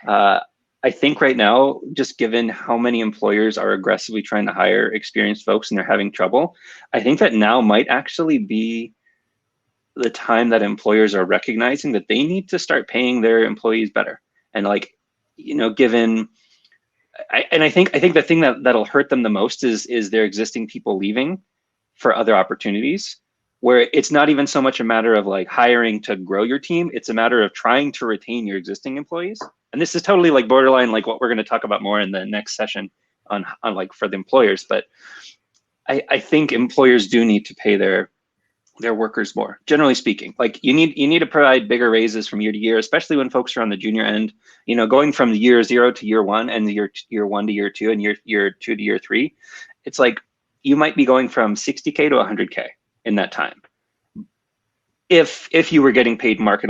I think right now, just given how many employers are aggressively trying to hire experienced folks and they're having trouble, I think that now might actually be the time that employers are recognizing that they need to start paying their employees better. And I think the thing that'll hurt them the most is their existing people leaving for other opportunities, where it's not even so much a matter of like hiring to grow your team. It's a matter of trying to retain your existing employees. And this is totally like borderline, like what we're going to talk about more in the next session on like for the employers. But I think employers do need to pay their workers more, generally speaking. Like you need to provide bigger raises from year to year, especially when folks are on the junior end, going from the year 0 to year 1 and year 1 to year 2 and year 2 to year 3. It's like, you might be going from 60K to 100K in that time. If you were getting paid market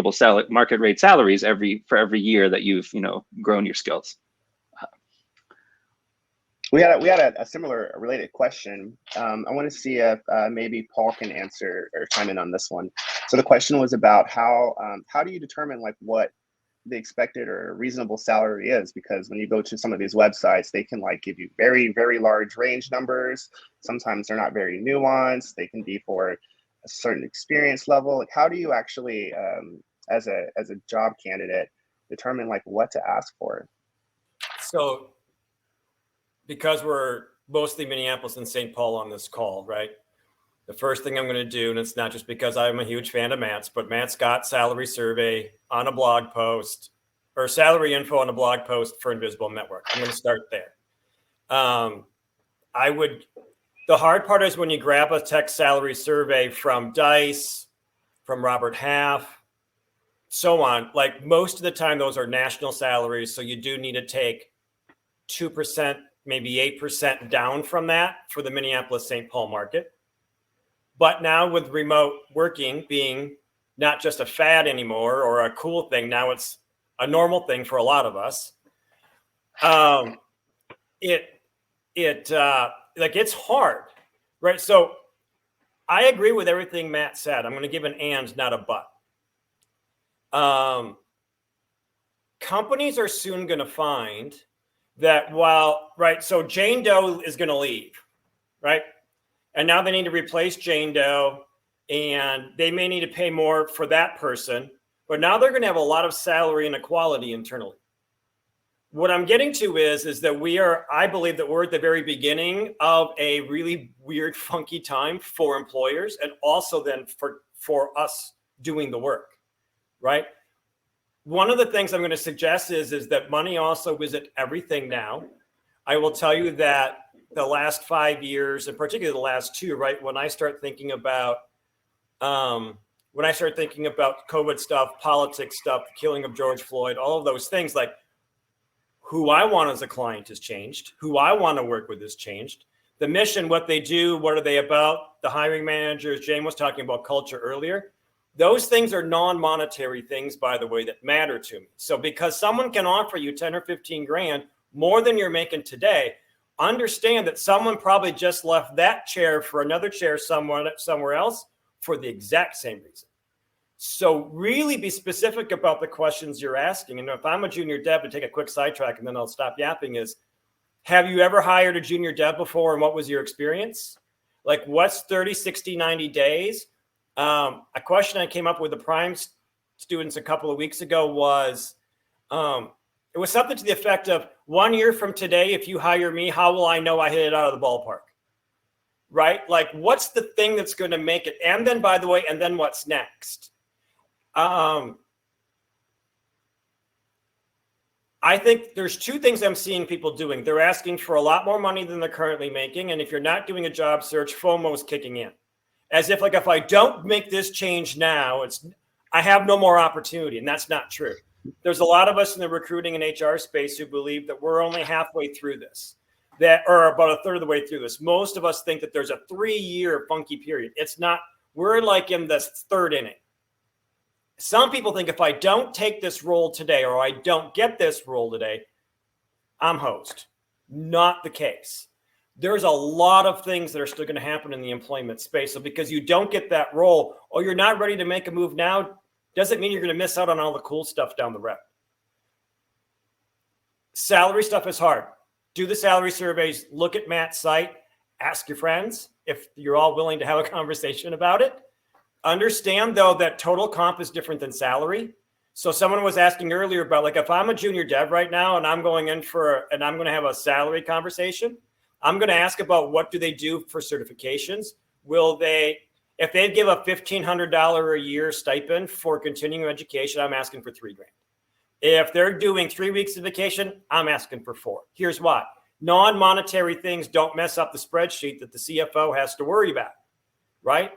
rate salaries for every year that you've grown your skills. We had a similar related question. I want to see if maybe Paul can answer or chime in on this one. So the question was about how do you determine like what the expected or reasonable salary is, because when you go to some of these websites, they can like give you very, very large range numbers. Sometimes they're not very nuanced. They can be for a certain experience level. Like how do you actually, as a job candidate, determine like what to ask for? So because we're mostly Minneapolis and St. Paul on this call, right? The first thing I'm going to do, and it's not just because I'm a huge fan of Matt's, but Matt's got salary survey on a blog post or salary info on a blog post for Invisible Network. I'm going to start there. The hard part is when you grab a tech salary survey from Dice, from Robert Half, so on. Like most of the time, those are national salaries. So you do need to take 2%, maybe 8% down from that for the Minneapolis-St. Paul market. But now with remote working being not just a fad anymore or a cool thing, now it's a normal thing for a lot of us. It's hard, right? So I agree with everything Matt said. I'm going to give an and, not a but. Companies are soon going to find that so Jane Doe is going to leave, right? And now they need to replace Jane Doe, and they may need to pay more for that person, but now they're going to have a lot of salary inequality internally. What I'm getting to is that I believe that we're at the very beginning of a really weird, funky time for employers and also then for us doing the work, right? One of the things I'm going to suggest is that money also isn't everything now. I will tell you that the last 5 years, and particularly the last 2, right, when I start thinking about COVID stuff, politics stuff, the killing of George Floyd, all of those things, like who I want as a client has changed, who I want to work with has changed. The mission, what they do, what are they about, the hiring managers, Jane was talking about culture earlier. Those things are non-monetary things, by the way, that matter to me. So because someone can offer you 10 or 15 grand more than you're making today, understand that someone probably just left that chair for another chair somewhere else for the exact same reason. So really be specific about the questions you're asking. And if I'm a junior dev, to take a quick sidetrack and then I'll stop yapping, is have you ever hired a junior dev before and what was your experience? Like what's 30, 60, 90 days? A question I came up with the prime students a couple of weeks ago was, it was something to the effect of 1 year from today, if you hire me, how will I know I hit it out of the ballpark? Right? Like what's the thing that's going to make it? And then, by the way, and then what's next? I think there's 2 things I'm seeing people doing. They're asking for a lot more money than they're currently making. And if you're not doing a job search, FOMO is kicking in. As if like, if I don't make this change now, I have no more opportunity. And that's not true. There's a lot of us in the recruiting and HR space who believe that we're only halfway through this, or about a third of the way through this. Most of us think that there's a 3-year funky period. It's not. We're like in the 3rd inning. Some people think if I don't take this role today or I don't get this role today, I'm hosed. Not the case. There's a lot of things that are still going to happen in the employment space. So because you don't get that role or you're not ready to make a move now, doesn't mean you're going to miss out on all the cool stuff down the road. Salary stuff is hard. Do the salary surveys, look at Matt's site, ask your friends if you're all willing to have a conversation about it. Understand, though, that total comp is different than salary. So someone was asking earlier about, like, if I'm a junior dev right now and I'm going in and I'm going to have a salary conversation, I'm going to ask about what do they do for certifications. If they give a $1,500 a year stipend for continuing education, I'm asking for $3,000. If they're doing 3 weeks of vacation, I'm asking for 4. Here's why. Non-monetary things don't mess up the spreadsheet that the CFO has to worry about, right?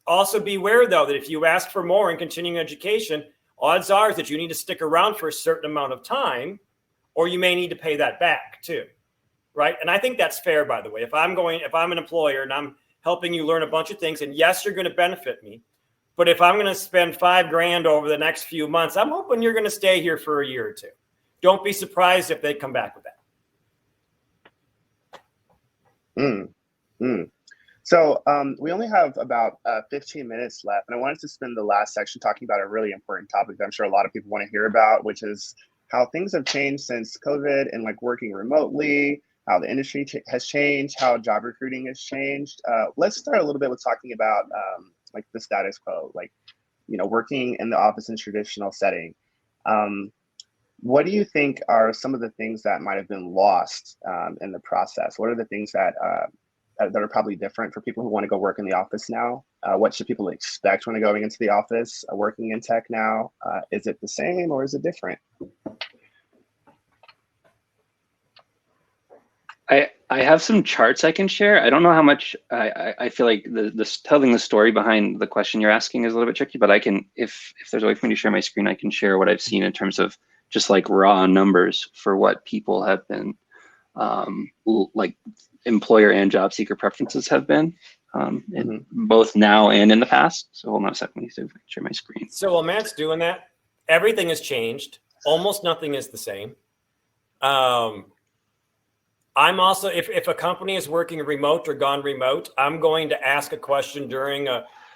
Also beware, though, that if you ask for more in continuing education, odds are that you need to stick around for a certain amount of time, or you may need to pay that back too, right? And I think that's fair, by the way. If I'm an employer and I'm helping you learn a bunch of things, and yes, you're going to benefit me, but if I'm going to spend $5,000 over the next few months, I'm hoping you're going to stay here for a year or 2. Don't be surprised if they come back with that. So we only have about 15 minutes left, and I wanted to spend the last section talking about a really important topic that I'm sure a lot of people want to hear about, which is how things have changed since COVID and like working remotely, how the industry has changed, how job recruiting has changed. Let's start a little bit with talking about like the status quo, like, you know, working in the office in a traditional setting. What do you think are some of the things that might have been lost in the process? What are the things that are probably different for people who want to go work in the office now? What should people expect when they're going into the office working in tech now? Is it the same or is it different? I have some charts I can share. I don't know how much I feel like telling the story behind the question you're asking is a little bit tricky, but I can, if there's a way for me to share my screen, I can share what I've seen in terms of just like raw numbers for what people have been like employer and job seeker preferences have been, both now and in the past. So hold on a second, let me share my screen. So while Matt's doing that, everything has changed. Almost nothing is the same. I'm also, if a company is working remote or gone remote, I'm going to ask a question during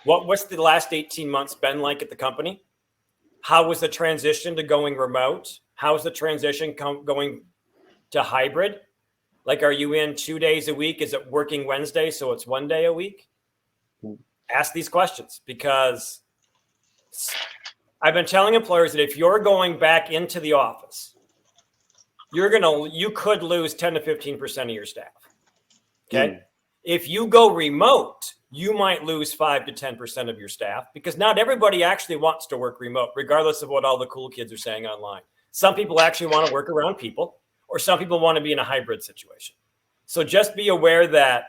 what's the last 18 months been like at the company? How was the transition to going remote? How is the transition going to hybrid? Like, are you in 2 days a week? Is it working Wednesday, so it's 1 day a week? Ask these questions, because I've been telling employers that if you're going back into the office, you could lose 10 to 15% of your staff. Okay. If you go remote, you might lose 5 to 10% of your staff, because not everybody actually wants to work remote, regardless of what all the cool kids are saying online. Some people actually want to work around people, or some people want to be in a hybrid situation. So just be aware that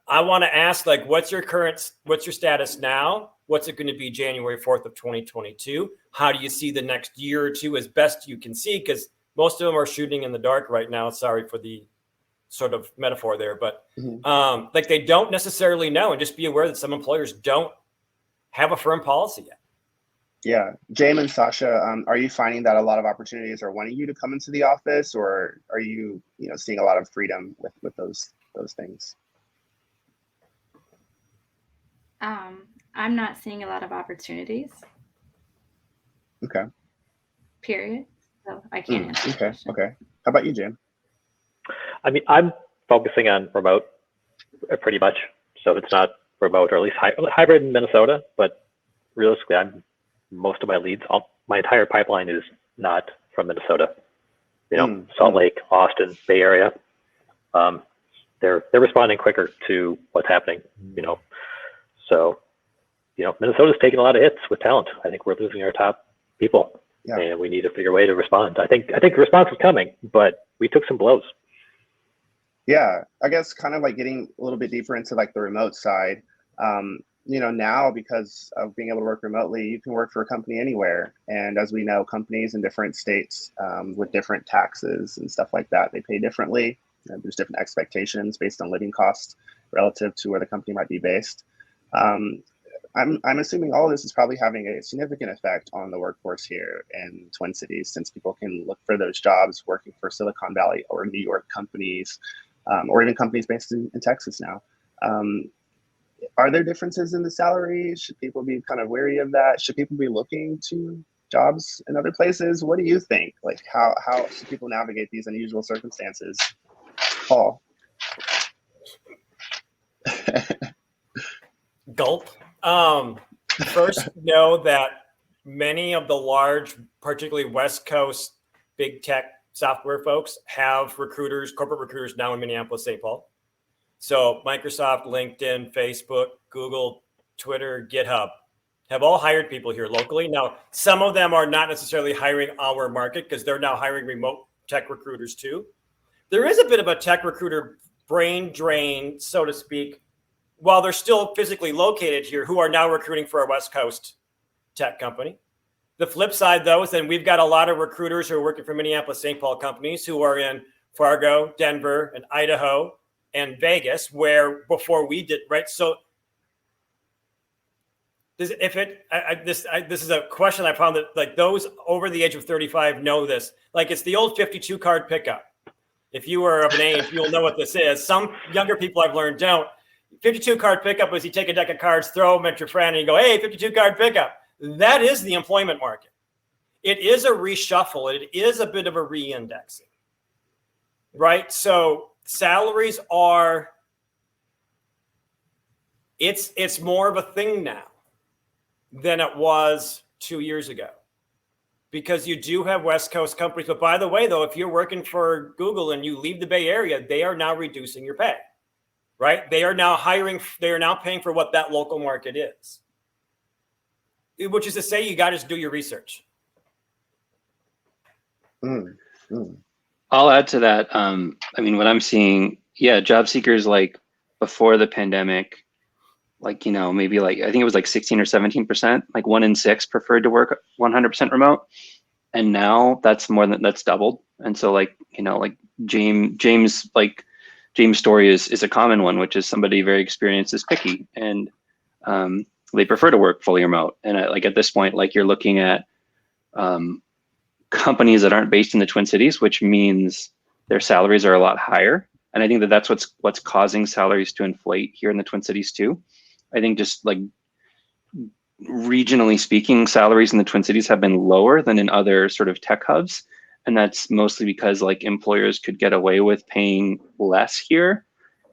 I want to ask, like, what's your status now? What's it going to be January 4th of 2022? How do you see the next year or two as best you can see? Because most of them are shooting in the dark right now. Sorry for the sort of metaphor there, but like, they don't necessarily know. And just be aware that some employers don't have a firm policy yet. Yeah. James and Sasha, are you finding that a lot of opportunities are wanting you to come into the office, or are you, seeing a lot of freedom with those things? I'm not seeing a lot of opportunities. Okay. Period. So I can't answer. Okay. How about you, Jim? I mean, I'm focusing on remote pretty much. So it's not remote, or at least hybrid in Minnesota, but realistically, most of my leads, my entire pipeline is not from Minnesota. Salt Lake, Austin, Bay Area. They're responding quicker to what's happening. So Minnesota's taking a lot of hits with talent. I think we're losing our top people, and we need to figure a way to respond. I think the response is coming, but we took some blows. Yeah, I guess kind of like getting a little bit deeper into like the remote side. Now, because of being able to work remotely, you can work for a company anywhere. And as we know, companies in different states with different taxes and stuff like that, they pay differently. There's different expectations based on living costs relative to where the company might be based. I'm assuming all of this is probably having a significant effect on the workforce here in Twin Cities, since people can look for those jobs working for Silicon Valley or New York companies, or even companies based in Texas now. Are there differences in the salary? Should people be kind of wary of that? Should people be looking to jobs in other places? What do you think? Like, how should people navigate these unusual circumstances? Paul? Gulp. First, know that many of the large, particularly West Coast big tech software folks, have corporate recruiters now in Minneapolis, St. Paul. So Microsoft, LinkedIn, Facebook, Google, Twitter, GitHub have all hired people here locally. Now, some of them are not necessarily hiring our market, because they're now hiring remote tech recruiters too. There is a bit of a tech recruiter brain drain, so to speak, while they're still physically located here, who are now recruiting for a West Coast tech company. The flip side, though, is then we've got a lot of recruiters who are working for Minneapolis, St. Paul companies who are in Fargo, Denver, and Idaho, and Vegas, where before we did, right? So this is a question I found that, like, those over the age of 35 know this. Like, it's the old 52 card pickup. If you are of an age, you'll know what this is. Some younger people I've learned don't. 52 card pickup is you take a deck of cards, throw them at your friend, and you go, hey, 52 card pickup. That is the employment market. It is a reshuffle. It is a bit of a re-indexing, right? So salaries are, it's more of a thing now than it was 2 years ago, because you do have West Coast companies. But by the way, though, if you're working for Google and you leave the Bay Area, they are now reducing your pay, right? They are now paying for what that local market is, which is to say, you got to do your research. I'll add to that. I mean, what I'm seeing, job seekers, like, before the pandemic, like, maybe like, I think it was like 16 or 17%, like 1 in 6 preferred to work 100% remote. And now that's doubled. And so like, like James story is a common one, which is somebody very experienced is picky, and they prefer to work fully remote. And like at this point, like you're looking at companies that aren't based in the Twin Cities, which means their salaries are a lot higher. And I think that that's what's causing salaries to inflate here in the Twin Cities too. I think just like regionally speaking, salaries in the Twin Cities have been lower than in other sort of tech hubs. And that's mostly because like employers could get away with paying less here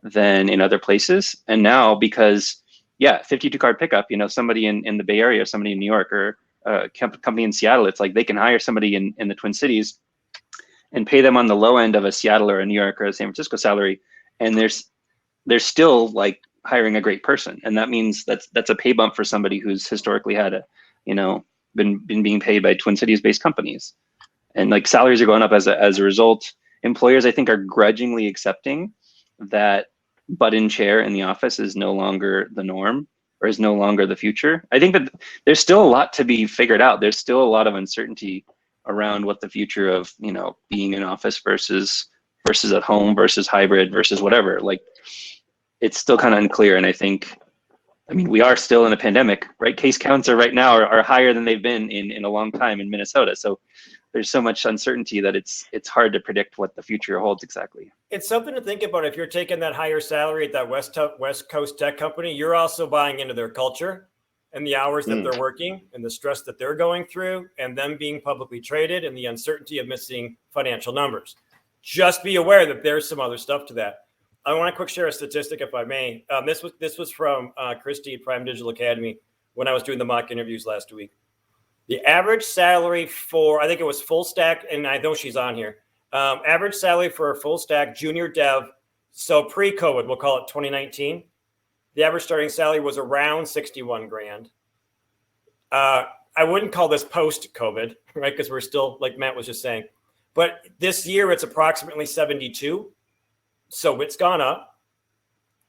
than in other places. And now because, 52 card pickup, somebody in the Bay Area, somebody in New York, or a company in Seattle, it's like they can hire somebody in the Twin Cities and pay them on the low end of a Seattle or a New York or a San Francisco salary. And they're still like hiring a great person. And that means that's a pay bump for somebody who's historically had been being paid by Twin Cities based companies. And like salaries are going up as a result. Employers, I think, are grudgingly accepting that butt in chair in the office is no longer the norm, or is no longer the future. I think that there's still a lot to be figured out. There's still a lot of uncertainty around what the future of being in office versus at home versus hybrid versus whatever. Like it's still kind of unclear. And I mean, we are still in a pandemic, right? Case counts right now are higher than they've been in a long time in Minnesota. So there's so much uncertainty that it's hard to predict what the future holds exactly. It's something to think about. If you're taking that higher salary at that West Coast tech company, you're also buying into their culture and the hours that they're working and the stress that they're going through, and them being publicly traded and the uncertainty of missing financial numbers. Just be aware that there's some other stuff to that. I want to quick share a statistic, if I may. This was from Christy at Prime Digital Academy when I was doing the mock interviews last week. The average salary for, I think it was full stack, and I know she's on here. Average salary for a full stack junior dev, so pre-COVID, we'll call it 2019. The average starting salary was around 61 grand. I wouldn't call this post-COVID, right? Because we're still, like Matt was just saying. But this year, it's approximately 72. So it's gone up.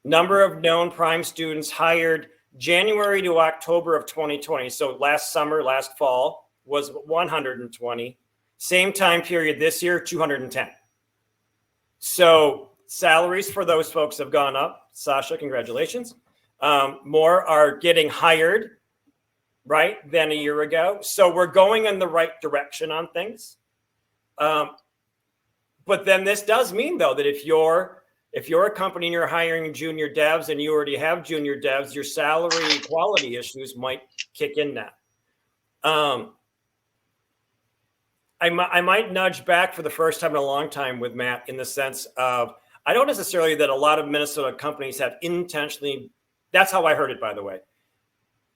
Number of known prime students hired January to October of 2020. So last summer, last fall was 120. Same time period this year, 210. So salaries for those folks have gone up. Sasha, congratulations. More are getting hired, right, than a year ago. So we're going in the right direction on things. But then this does mean, though, that if you're a company and you're hiring junior devs and you already have junior devs, your salary quality issues might kick in now. I might nudge back for the first time in a long time with Matt in the sense of, I don't necessarily that a lot of Minnesota companies have intentionally, that's how I heard it, by the way.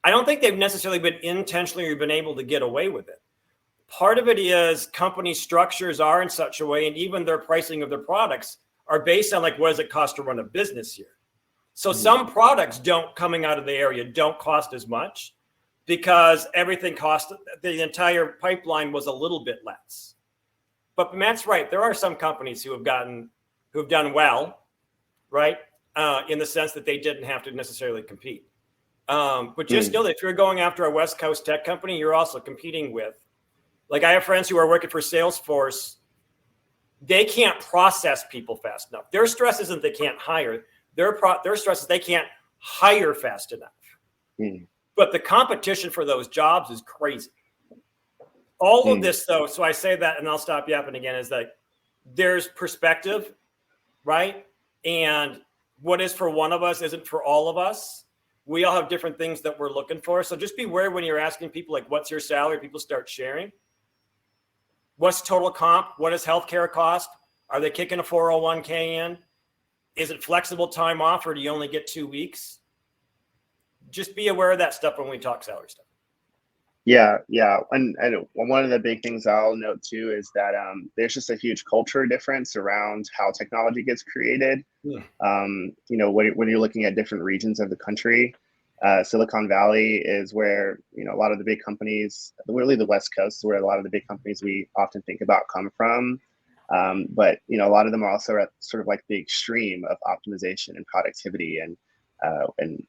I don't think they've necessarily been intentionally or been able to get away with it. Part of it is company structures are in such a way, and even their pricing of their products are based on like, what does it cost to run a business here? So some products coming out of the area don't cost as much because everything cost, the entire pipeline was a little bit less. But Matt's right. There are some companies who've done well, right? In the sense that they didn't have to necessarily compete. But just know that if you're going after a West Coast tech company, you're also competing with, like I have friends who are working for Salesforce. They can't process people fast enough. Their stress isn't they can't hire. Their stress is they can't hire fast enough. But the competition for those jobs is crazy. All of this, though, so I say that, and I'll stop yapping again, is that there's perspective, right? And what is for one of us isn't for all of us. We all have different things that we're looking for. So just be aware when you're asking people, like, what's your salary? People start sharing. What's total comp? What does healthcare cost? Are they kicking a 401k in? Is it flexible time off, or do you only get 2 weeks? Just be aware of that stuff when we talk salary stuff. Yeah. And one of the big things I'll note too is that there's just a huge culture difference around how technology gets created. When you're looking at different regions of the country, Silicon Valley is where, a lot of the big companies, really the West Coast is where a lot of the big companies we often think about come from. But, a lot of them are also at sort of like the extreme of optimization and productivity and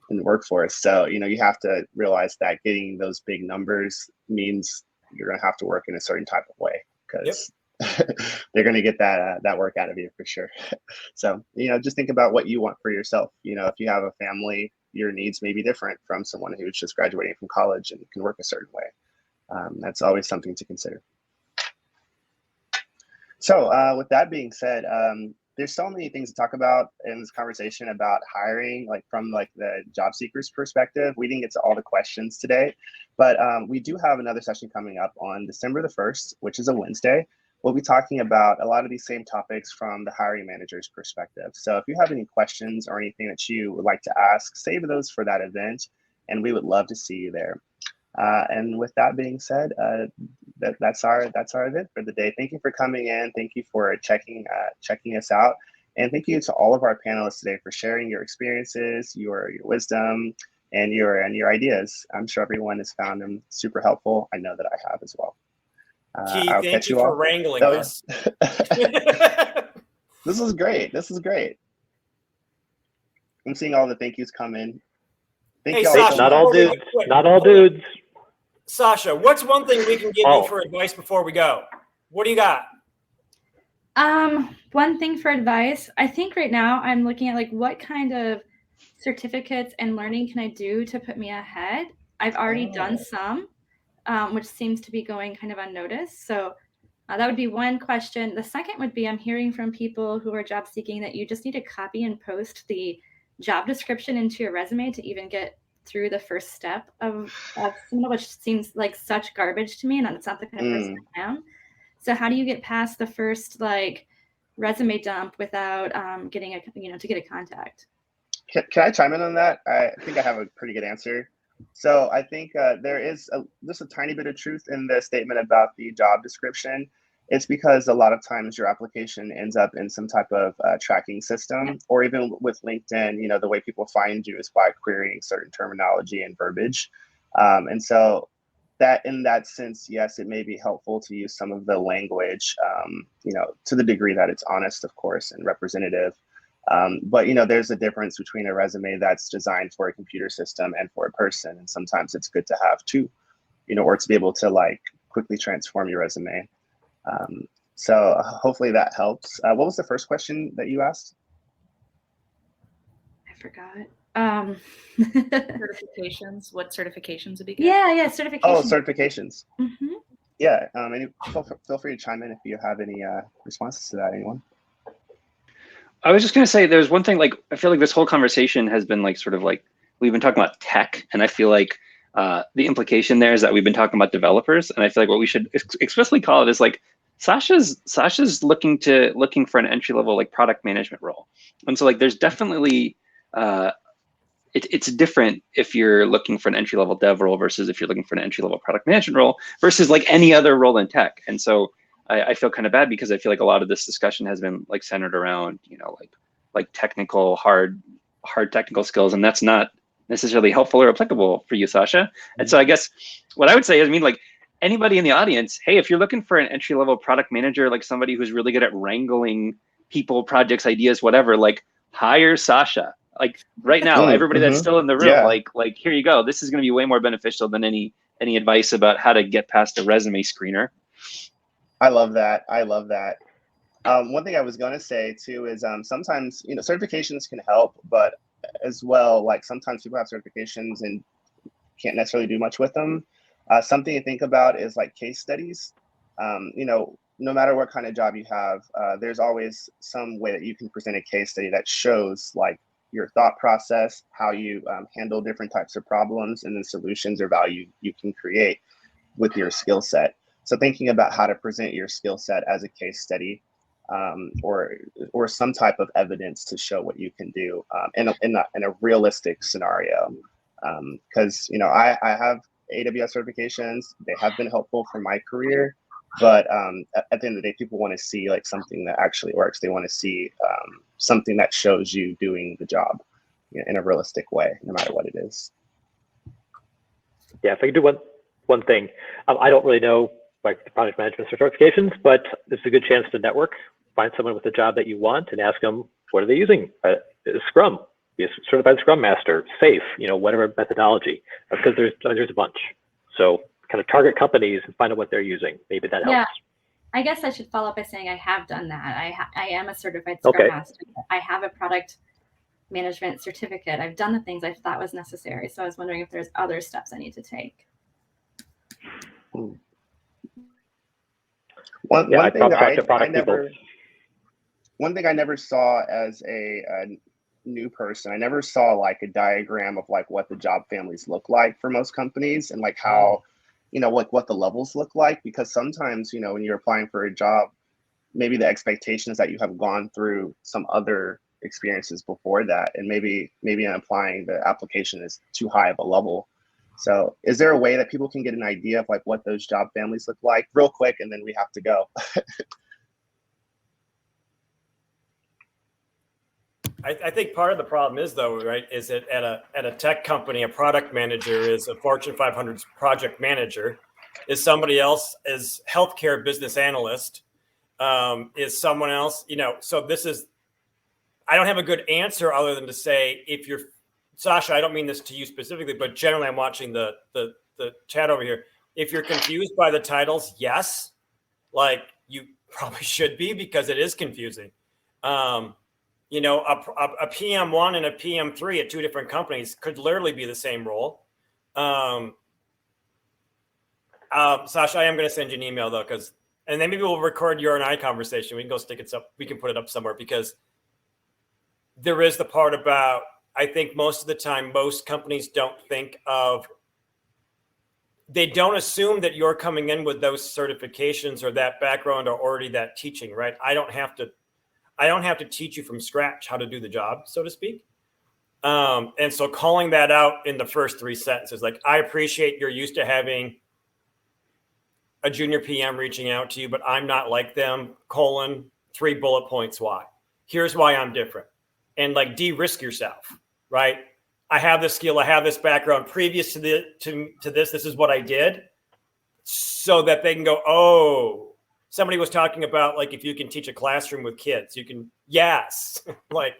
workforce. So, you have to realize that getting those big numbers means you're going to have to work in a certain type of way because they're going to get that work out of you for sure. So, just think about what you want for yourself. If you have a family, your needs may be different from someone who's just graduating from college and can work a certain way. That's always something to consider. So with that being said, there's so many things to talk about in this conversation about hiring, like from the job seeker's perspective. We didn't get to all the questions today, but we do have another session coming up on December the 1st, which is a Wednesday. We'll be talking about a lot of these same topics from the hiring manager's perspective. So if you have any questions or anything that you would like to ask, save those for that event, and we would love to see you there. And with that being said, that's our event for the day. Thank you for coming in. Thank you for checking us out, and thank you to all of our panelists today for sharing your experiences, your wisdom, and your ideas. I'm sure everyone has found them super helpful. I know that I have as well. Keith, I'll thank catch you you for all. wrangling Oh, us. This is great. I'm seeing all the thank yous come in. Thank you all Sasha, so not much. all dudes. Not all dudes. Sasha, what's one thing we can give you for advice before we go? What do you got? One thing for advice, I think right now I'm looking at what kind of certificates and learning can I do to put me ahead. I've already done some, which seems to be going kind of unnoticed. So that would be one question. The second would be, I'm hearing from people who are job seeking that you just need to copy and post the job description into your resume to even get through the first step of which seems like such garbage to me, and it's not the kind of person I am. So how do you get past the first resume dump without getting to get a contact? Can I chime in on that? I think I have a pretty good answer. So I think there is just a tiny bit of truth in the statement about the job description. It's because a lot of times your application ends up in some type of tracking system, or even with LinkedIn, the way people find you is by querying certain terminology and verbiage. And so that in that sense, yes, it may be helpful to use some of the language, to the degree that it's honest, of course, and representative. But there's a difference between a resume that's designed for a computer system and for a person. And sometimes it's good to have two, or to be able to quickly transform your resume. So hopefully that helps. What was the first question that you asked? I forgot. Certifications. What certifications would be good? Yeah, certifications. Oh, certifications. Mm-hmm. Yeah. Feel free to chime in if you have any responses to that. Anyone? I was just going to say, there's one thing, I feel like this whole conversation has been we've been talking about tech, and I feel like the implication there is that we've been talking about developers, and I feel like what we should explicitly call it is Sasha's looking for an entry-level product management role. And so there's definitely, it's different if you're looking for an entry-level dev role versus if you're looking for an entry-level product management role versus any other role in tech. And so I feel kind of bad because I feel like a lot of this discussion has been centered around, technical, hard technical skills. And that's not necessarily helpful or applicable for you, Sasha. And so I guess what I would say is, anybody in the audience, hey, if you're looking for an entry-level product manager, somebody who's really good at wrangling people, projects, ideas, whatever, hire Sasha. Right now, everybody that's still in the room, here you go. This is going to be way more beneficial than any advice about how to get past a resume screener. I love that. One thing I was going to say too is sometimes, certifications can help, but as well, sometimes people have certifications and can't necessarily do much with them. Something to think about is case studies. No matter what kind of job you have, there's always some way that you can present a case study that shows your thought process, how you handle different types of problems, and the solutions or value you can create with your skill set. So thinking about how to present your skill set as a case study, or some type of evidence to show what you can do in a realistic scenario. Because I have AWS certifications; they have been helpful for my career. But at the end of the day, people want to see something that actually works. They want to see something that shows you doing the job in a realistic way, no matter what it is. Yeah, if I could do one thing, I don't really know the project management certifications, but this is a good chance to network, find someone with the job that you want, and ask them, what are they using? Scrum, be a certified Scrum Master, SAFe, whatever methodology, because there's a bunch. So kind of target companies and find out what they're using. Maybe that helps. Yeah, I guess I should follow up by saying I have done that. I am a certified Scrum Master. I have a product management certificate. I've done the things I thought was necessary. So I was wondering if there's other steps I need to take. One thing I never saw as a new person, I never saw like a diagram of like what the job families look like for most companies, and like how, you know, like what the levels look like, because sometimes, you know, when you're applying for a job, maybe the expectation is that you have gone through some other experiences before that, and maybe in applying, the application is too high of a level. So is there a way that people can get an idea of like what those job families look like real quick, and then we have to go? I think part of the problem is, though, right, is that at a tech company, a product manager is a Fortune 500 project manager, is somebody else is healthcare business analyst, is someone else, you know. So this is, I don't have a good answer other than to say, if you're, Sasha, I don't mean this to you specifically, but generally I'm watching the chat over here. If you're confused by the titles, yes, like you probably should be, because it is confusing. You know, a PM1 and a PM3 at two different companies could literally be the same role. Sasha, I am going to send you an email though, and then maybe we'll record your and I conversation. We can go stick it up. We can put it up somewhere, because there is the part about, I think most of the time, most companies don't assume that you're coming in with those certifications or that background or already that teaching, right? I don't have to teach you from scratch how to do the job, so to speak. And so calling that out in the first three sentences, like, I appreciate you're used to having a junior PM reaching out to you, but I'm not like them, 3 bullet points why. Here's why I'm different. And like, de-risk yourself, right? I have this skill, I have this background previous to this is what I did, so that they can go, oh, somebody was talking about, like, if you can teach a classroom with kids, you can, yes. Like,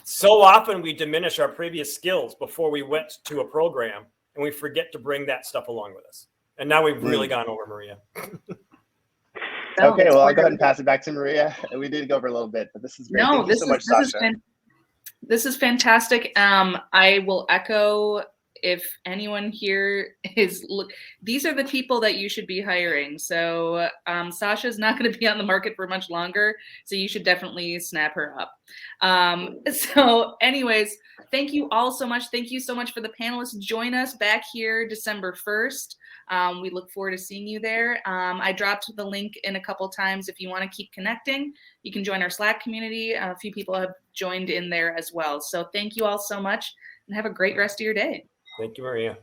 so often we diminish our previous skills before we went to a program, and we forget to bring that stuff along with us. And now we've really gone over, Maria. Okay, well, I'll go ahead and pass it back to Maria. We did go over a little bit, but this is great. Thank you so much, Sasha. This is fantastic. I will echo, if anyone here these are the people that you should be hiring. So Sasha's not going to be on the market for much longer, so you should definitely snap her up. So anyways, thank you all so much. Thank you so much for the panelists. Join us back here December 1st. We look forward to seeing you there. I dropped the link in a couple times. If you want to keep connecting, you can join our Slack community. A few people have joined in there as well. So thank you all so much, and have a great rest of your day. Thank you, Maria.